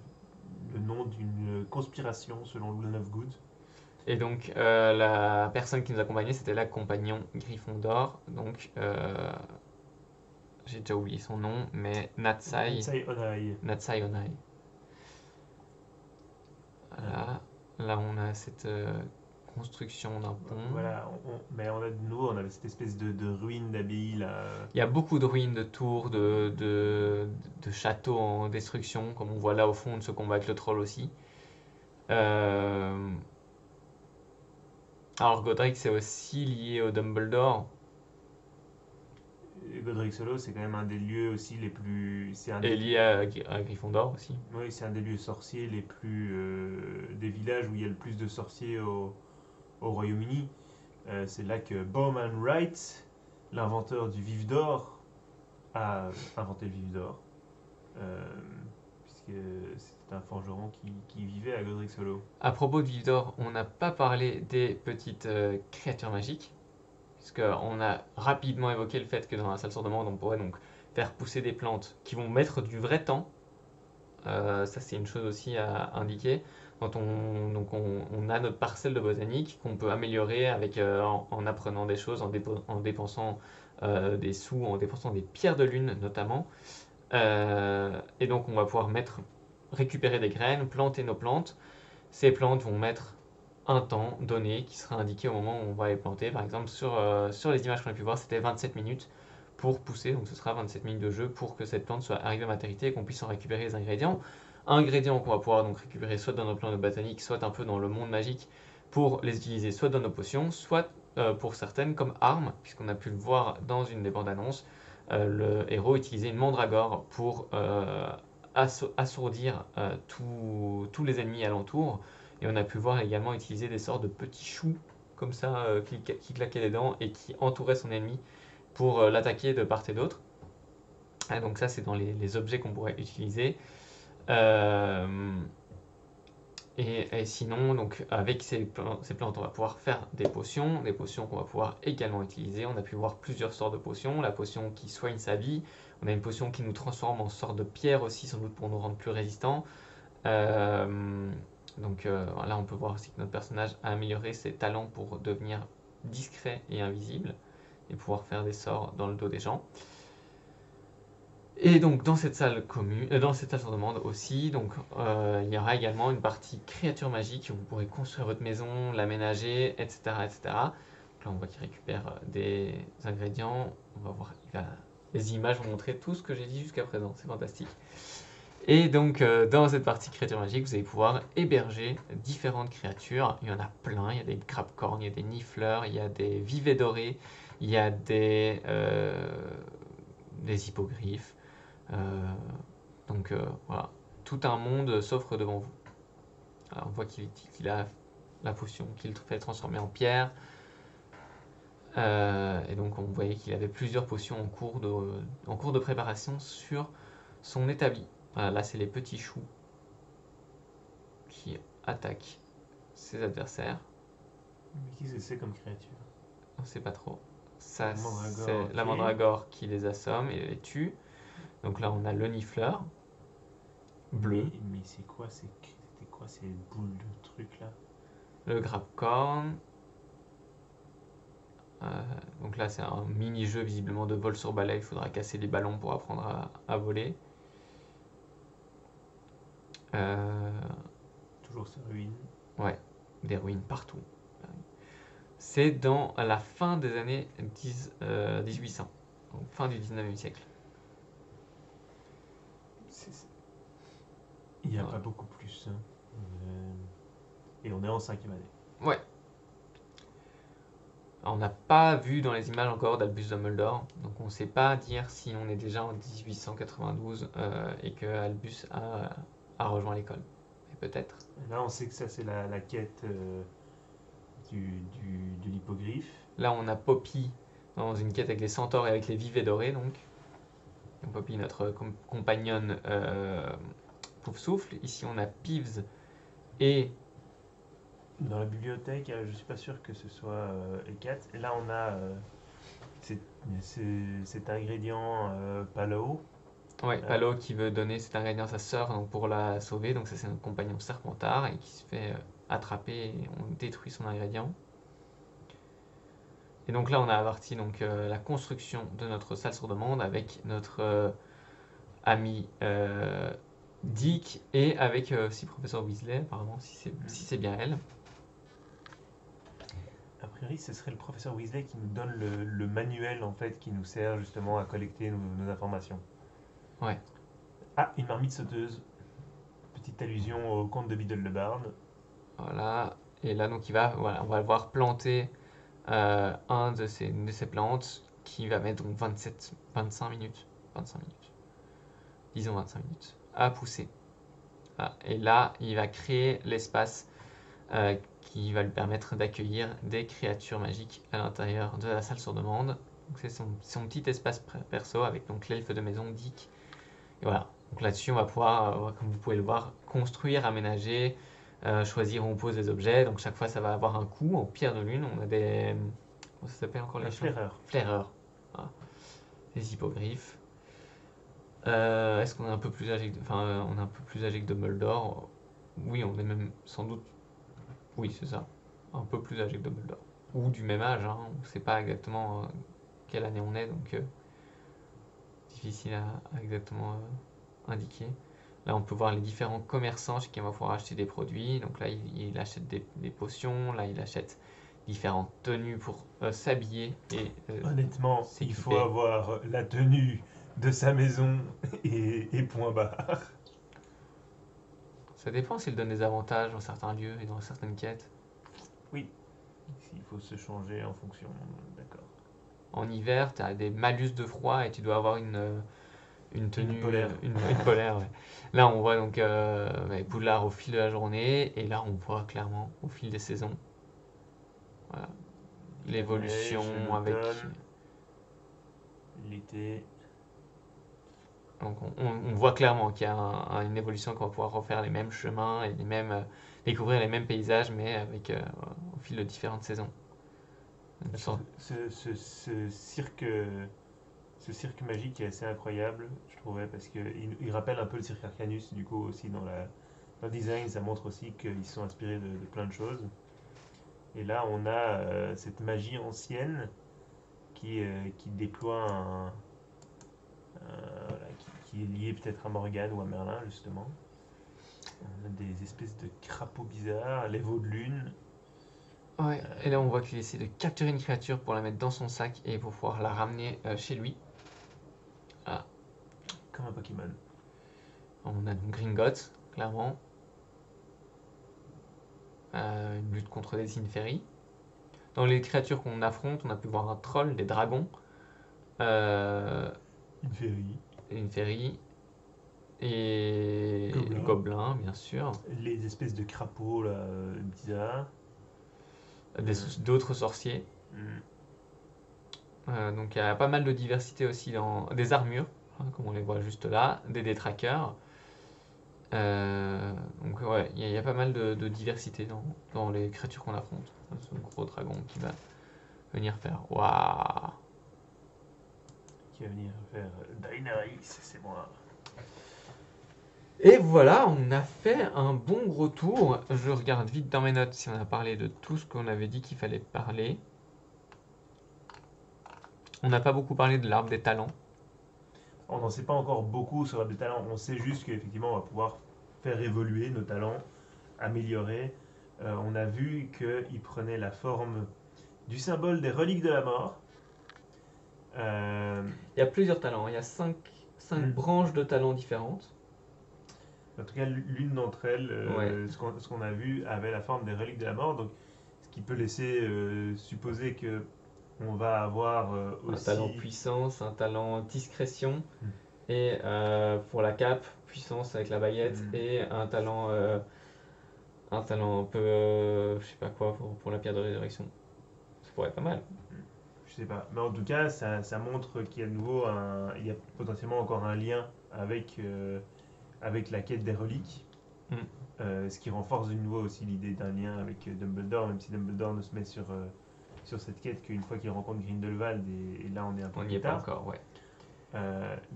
nom d'une conspiration selon Lovegood. Et donc, la personne qui nous accompagnait, c'était la compagnon Gryffondor. Donc, j'ai déjà oublié son nom, mais Natsai Onai. Onai. Voilà. Là, on a cette construction d'un pont. Voilà, mais on a de nouveau, on a cette espèce de ruine d'abbaye là. Il y a beaucoup de ruines, de tours, de châteaux en destruction, comme on voit là au fond de ce combat avec le troll aussi. Euh, Alors, Godric, c'est aussi lié au Dumbledore. Godric's Hollow, c'est quand même un des lieux aussi les plus. Et lié à Gryffondor aussi. Oui, c'est un des lieux sorciers les plus. Des villages où il y a le plus de sorciers au Royaume-Uni. C'est là que Bowman Wright, l'inventeur du vif d'or, a inventé le vif d'or. Euh, Puisque c'était un forgeron qui vivait à Godric's Hollow. À propos de Vivdor, on n'a pas parlé des petites créatures magiques, puisqu'on a rapidement évoqué le fait que dans la salle sur demande, on pourrait donc faire pousser des plantes qui vont mettre du vrai temps. Ça, c'est une chose aussi à indiquer. Quand on a notre parcelle de botanique qu'on peut améliorer en apprenant des choses, en dépensant des sous, en dépensant des pierres de lune notamment. Et donc, on va pouvoir récupérer des graines, planter nos plantes. Ces plantes vont mettre un temps donné qui sera indiqué au moment où on va les planter. Par exemple, sur les images qu'on a pu voir, c'était 27 minutes pour pousser. Donc, ce sera 27 minutes de jeu pour que cette plante soit arrivée à maturité et qu'on puisse en récupérer les ingrédients. Ingrédients qu'on va pouvoir donc récupérer soit dans nos plantes botaniques, soit un peu dans le monde magique pour les utiliser soit dans nos potions, soit pour certaines comme armes, puisqu'on a pu le voir dans une des bandes annonces. Le héros utilisait une mandragore pour assourdir tous les ennemis alentours. Et on a pu voir également utiliser des sortes de petits choux comme ça qui claquaient les dents et qui entouraient son ennemi pour l'attaquer de part et d'autre. Et donc ça c'est dans les objets qu'on pourrait utiliser. Euh, et sinon, donc, avec ces plantes, on va pouvoir faire des potions qu'on va pouvoir également utiliser. On a pu voir plusieurs sortes de potions. La potion qui soigne sa vie. On a une potion qui nous transforme en sorte de pierre aussi, sans doute pour nous rendre plus résistants. Là, on peut voir aussi que notre personnage a amélioré ses talents pour devenir discret et invisible et pouvoir faire des sorts dans le dos des gens. Et donc dans cette salle commune, dans cette salle sur demande aussi, donc il y aura également une partie créature magique où vous pourrez construire votre maison, l'aménager, etc., etc. Donc là on voit qu'il récupère des ingrédients. On va voir, les images vont montrer tout ce que j'ai dit jusqu'à présent. C'est fantastique. Et donc dans cette partie créature magique, vous allez pouvoir héberger différentes créatures. Il y en a plein. Il y a des crabcorns, il y a des nifleurs, il y a des vivets dorés, il y a des hippogriffes. Voilà, tout un monde s'offre devant vous. Alors, on voit qu'il a la potion qu'il fait transformer en pierre. Et donc on voyait qu'il avait plusieurs potions en cours de préparation sur son établi. Voilà, là c'est les petits choux qui attaquent ses adversaires. Mais qu'est-ce que c'est comme créature? On ne sait pas trop. Ça, La mandragore, c'est la ok. mandragore qui les assomme et les tue. Donc là, on a le nifleur, bleu, Mais c'est quoi c'était quoi ces boules de trucs là? le grabcorn. Donc là, c'est un mini-jeu visiblement de vol sur balai. Il faudra casser les ballons pour apprendre à voler. Toujours ces ruines. Ouais, des ruines partout. C'est dans la fin des années 1800, donc fin du 19e siècle. Il n'y a Ouais. pas beaucoup plus. Hein. Et on est en 5e année. Ouais. On n'a pas vu dans les images encore d'Albus Dumbledore, donc on ne sait pas dire si on est déjà en 1892 et que Albus a rejoint l'école. Mais peut-être. Là, on sait que ça, c'est la quête de l'hippogriffe. Là, on a Poppy dans une quête avec les centaures et avec les vivets dorés, donc. Donc Poppy, notre compagnonne Poufsouffle. Ici, on a Peeves et Dans la bibliothèque, je suis pas sûr que ce soit Ecat. Et là, on a cet ingrédient Palo. ouais, Palo qui veut donner cet ingrédient à sa sœur donc pour la sauver. Donc ça, c'est notre compagnon Serpentard et qui se fait attraper et on détruit son ingrédient. Et donc là, on a parti donc la construction de notre salle sur demande avec notre ami Dick et avec aussi Professeur Weasley, apparemment, si c'est bien elle. A priori, ce serait le professeur Weasley qui nous donne le manuel en fait qui nous sert justement à collecter nos informations. Ouais. Ah, une marmite sauteuse. Petite allusion au conte de Biddle-le-Bard. Voilà. Et là, donc, voilà, on va le voir planter un de ces plantes qui va mettre donc 25 minutes, disons 25 minutes, à pousser. Voilà. Et là, il va créer l'espace qui va lui permettre d'accueillir des créatures magiques à l'intérieur de la salle sur demande. Donc c'est son petit espace perso avec donc l'elfe de maison Dick. Et voilà. Donc là-dessus, on va pouvoir, comme vous pouvez le voir, construire, aménager, choisir où on pose les objets. Donc chaque fois, ça va avoir un coût. En pierre de lune, on a des... Comment ça s'appelle encore les chiens? Flaireur. Flaireurs. Voilà. Des hippogriffes. Est-ce qu'on est un peu plus âgé on est un peu plus âgé que Dumbledore? Oui, on est même sans doute... Oui, c'est ça. Un peu plus âgé que Dumbledore. Ou du même âge, hein. On ne sait pas exactement quelle année on est, donc difficile à exactement indiquer. Là, on peut voir les différents commerçants chez qui on va pouvoir acheter des produits. Donc là, il achète des potions. Là, il achète différentes tenues pour s'habiller et Honnêtement, il s'équiper. faut avoir la tenue de sa maison et point barre. Ça dépend s'il donne des avantages dans certains lieux et dans certaines quêtes. Oui, il faut se changer en fonction, d'accord. En hiver, tu as des malus de froid et tu dois avoir une tenue polaire. Une polaire, ouais. Là, on voit donc Poudlard au fil de la journée et là, on voit clairement au fil des saisons. Voilà. L'évolution Neige, avec. l'automne, l'été. Donc on voit clairement qu'il y a une évolution, qu'on va pouvoir refaire les mêmes chemins et découvrir les mêmes paysages, mais avec au fil de différentes saisons. Une sorte- Ce cirque magique est assez incroyable, je trouvais, parce qu'il rappelle un peu le cirque Arcanus, du coup, aussi dans le design, ça montre aussi qu'ils sont inspirés de plein de choses. Et là, on a cette magie ancienne qui déploie voilà, qui est lié peut-être à Morgane ou à Merlin, justement. On a des espèces de crapauds bizarres, les veaux de lune. Ouais, et là on voit qu'il essaie de capturer une créature pour la mettre dans son sac et pour pouvoir la ramener chez lui. Voilà. Comme un Pokémon. On a donc Gringotts, clairement. Une lutte contre des Inferi. Dans les créatures qu'on affronte, on a pu voir un troll, des dragons, Une féerie. une Inferi et Gobelins. gobelins, bien sûr. Les espèces de crapauds là, bizarres. D'autres sorciers. Donc il y a pas mal de diversité aussi dans des armures, hein, comme on les voit juste là, des détraqueurs. Donc ouais, il y a pas mal de diversité dans les créatures qu'on affronte. Ce gros dragon qui va venir faire waouh. qui va venir faire Daenerys, c'est moi. Et voilà, on a fait un bon gros tour. Je regarde vite dans mes notes si on a parlé de tout ce qu'on avait dit qu'il fallait parler. On n'a pas beaucoup parlé de l'arbre des talents. On n'en sait pas encore beaucoup sur des talents, on sait juste qu'effectivement on va pouvoir faire évoluer nos talents, améliorer. On a vu qu'ils prenaient la forme du symbole des reliques de la mort. Il y a plusieurs talents, il y a 5 Mm. branches de talents différentes. En tout cas, l'une d'entre elles, Ouais. ce qu'on a vu, avait la forme des reliques de la mort, donc ce qui peut laisser supposer que on va avoir Un aussi. talent puissance, un talent discrétion, Mm. et pour la cape, puissance avec la baguette, Mm. et un talent un peu, je sais pas quoi, pour la pierre de résurrection. Ça pourrait être pas mal. Je sais pas, mais en tout cas, ça montre qu'il y a de nouveau il y a potentiellement encore un lien avec la quête des reliques. Mm. Ce qui renforce de nouveau aussi l'idée d'un lien avec Dumbledore, même si Dumbledore ne se met sur cette quête qu'une fois qu'il rencontre Grindelwald, et là on est un peu On n'y plus est pas tard. encore, ouais.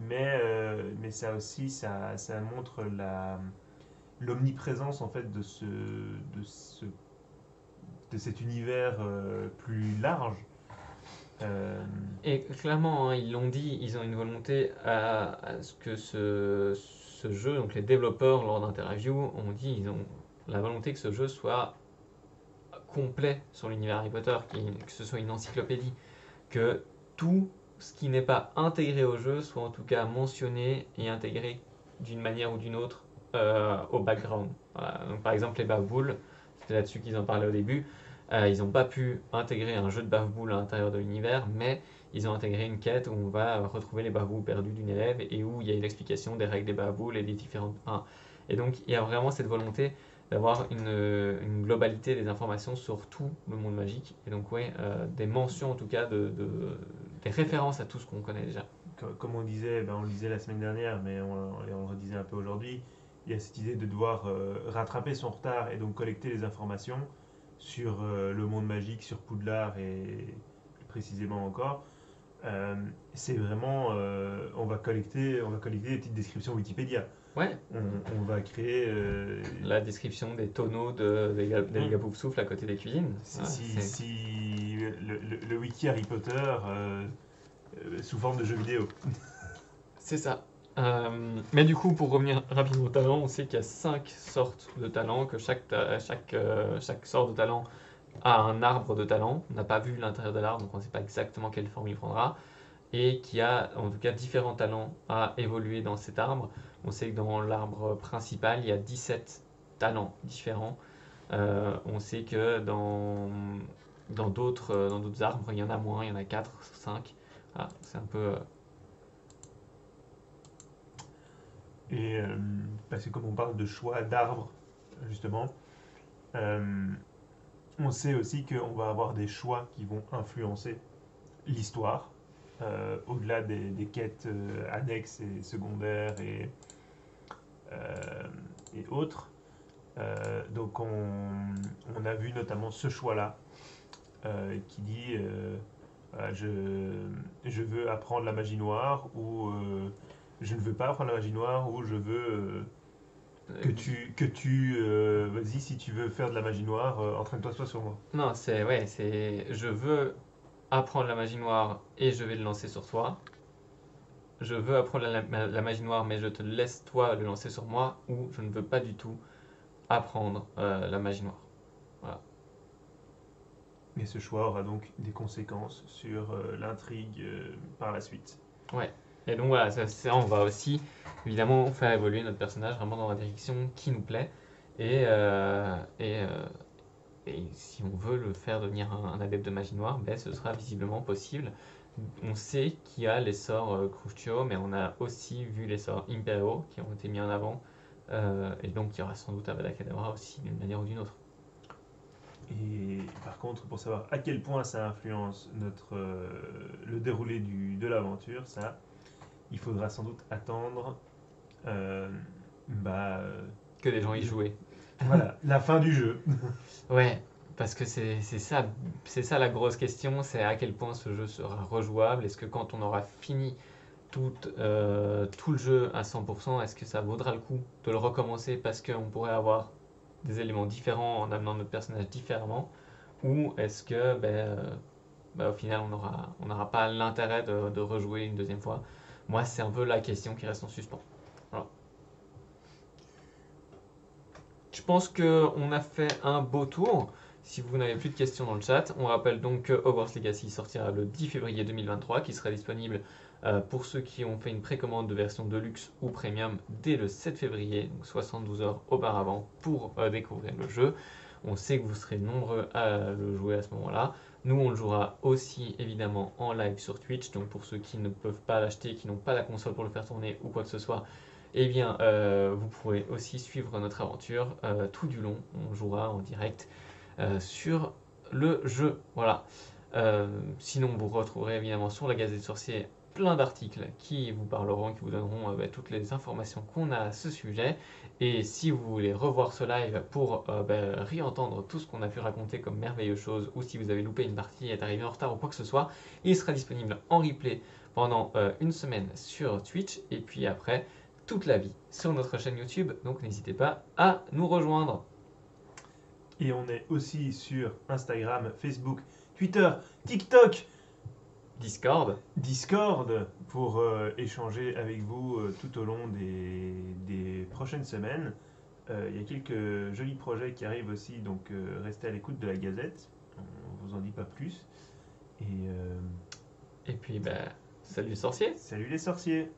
Mais ça aussi, ça montre l'omniprésence en fait de cet univers plus large. Euh, Et clairement, hein, ils l'ont dit, ils ont une volonté à ce que ce jeu, donc les développeurs lors d'interviews ont dit, ils ont la volonté que ce jeu soit complet sur l'univers Harry Potter, que ce soit une encyclopédie, que tout ce qui n'est pas intégré au jeu soit en tout cas mentionné et intégré d'une manière ou d'une autre au background. Voilà. Donc, par exemple, les bave-boules, c'était là-dessus qu'ils en parlaient au début. Ils n'ont pas pu intégrer un jeu de bave-boules à l'intérieur de l'univers, mais ils ont intégré une quête où on va retrouver les bave-boules perdus d'une élève et où il y a une explication des règles des bave-boules et des différentes. Et donc, il y a vraiment cette volonté d'avoir une globalité des informations sur tout le monde magique. Et donc, ouais, des mentions en tout cas, des références à tout ce qu'on connaît déjà. Comme on disait, on le disait la semaine dernière, mais on le redisait un peu aujourd'hui, il y a cette idée de devoir rattraper son retard et donc collecter les informations sur le monde magique, sur Poudlard et plus précisément encore. Euh, c'est vraiment, on va collecter des petites descriptions Wikipédia. Ouais, On va créer. la description des tonneaux des Hmm. Gabouf-souffle à côté des cuisines. Si, Voilà, si le wiki Harry Potter sous forme de jeu vidéo. c'est ça. Mais du coup, pour revenir rapidement au talent, on sait qu'il y a 5 sortes de talents, que chaque sorte de talent a un arbre de talent. On n'a pas vu l'intérieur de l'arbre, donc on ne sait pas exactement quelle forme il prendra. Et qu'il y a en tout cas différents talents à évoluer dans cet arbre. On sait que dans l'arbre principal, il y a 17 talents différents. On sait que dans d'autres arbres, il y en a moins, il y en a 4, 5. Ah, c'est un peu. Et parce que comme on parle de choix d'arbres, justement, euh, on sait aussi qu'on va avoir des choix qui vont influencer l'histoire, au-delà des quêtes annexes et secondaires euh, et autres. Donc on a vu notamment ce choix-là qui dit voilà, je veux apprendre la magie noire ou je ne veux pas apprendre la magie noire ou je veux vas-y si tu veux faire de la magie noire, entraîne-toi soit sur moi. Non, c'est. Ouais, c'est. Je veux apprendre la magie noire et je vais le lancer sur toi. Je veux apprendre la magie noire, mais je te laisse toi le lancer sur moi. Ou je ne veux pas du tout apprendre la magie noire. Voilà. Et ce choix aura donc des conséquences sur l'intrigue par la suite. Ouais. Et donc voilà, on va aussi évidemment faire évoluer notre personnage vraiment dans la direction qui nous plaît. Et si on veut le faire devenir un adepte de magie noire, ben, ce sera visiblement possible. On sait qu'il y a les sorts Crucio, mais on a aussi vu les sorts Impero qui ont été mis en avant. Et donc il y aura sans doute Avada Kedavra aussi d'une manière ou d'une autre. Et par contre, pour savoir à quel point ça influence le déroulé de l'aventure, ça, il faudra sans doute attendre euh, bah, Que des gens y jouaient. voilà, la fin du jeu. Ouais, parce que c'est ça la grosse question, c'est à quel point ce jeu sera rejouable. Est-ce que quand on aura fini tout le jeu à 100%, est-ce que ça vaudra le coup de le recommencer parce qu'on pourrait avoir des éléments différents en amenant notre personnage différemment, ou est-ce que au final on n'aura pas l'intérêt de rejouer une deuxième fois. Moi, c'est un peu la question qui reste en suspens. Voilà. Je pense qu'on a fait un beau tour. Si vous n'avez plus de questions dans le chat, on rappelle donc que Hogwarts Legacy sortira le 10 février 2023, qui sera disponible pour ceux qui ont fait une précommande de version Deluxe ou Premium dès le 7 février, donc 72 heures auparavant, pour découvrir le jeu. On sait que vous serez nombreux à le jouer à ce moment-là. Nous, on le jouera aussi évidemment en live sur Twitch, donc pour ceux qui ne peuvent pas l'acheter, qui n'ont pas la console pour le faire tourner ou quoi que ce soit, eh bien, vous pourrez aussi suivre notre aventure tout du long. On jouera en direct sur le jeu. Voilà. Sinon, vous retrouverez évidemment sur la Gazette des Sorciers plein d'articles qui vous parleront, qui vous donneront toutes les informations qu'on a à ce sujet. Et si vous voulez revoir ce live pour réentendre tout ce qu'on a pu raconter comme merveilleuses choses, ou si vous avez loupé une partie, est arrivé en retard ou quoi que ce soit, il sera disponible en replay pendant une semaine sur Twitch. Et puis après, toute la vie sur notre chaîne YouTube. Donc n'hésitez pas à nous rejoindre. Et on est aussi sur Instagram, Facebook, Twitter, TikTok, Discord pour échanger avec vous tout au long des prochaines semaines. Il y a quelques jolis projets qui arrivent aussi, donc restez à l'écoute de la Gazette. On vous en dit pas plus. Et puis, salut les sorciers! Salut les sorciers!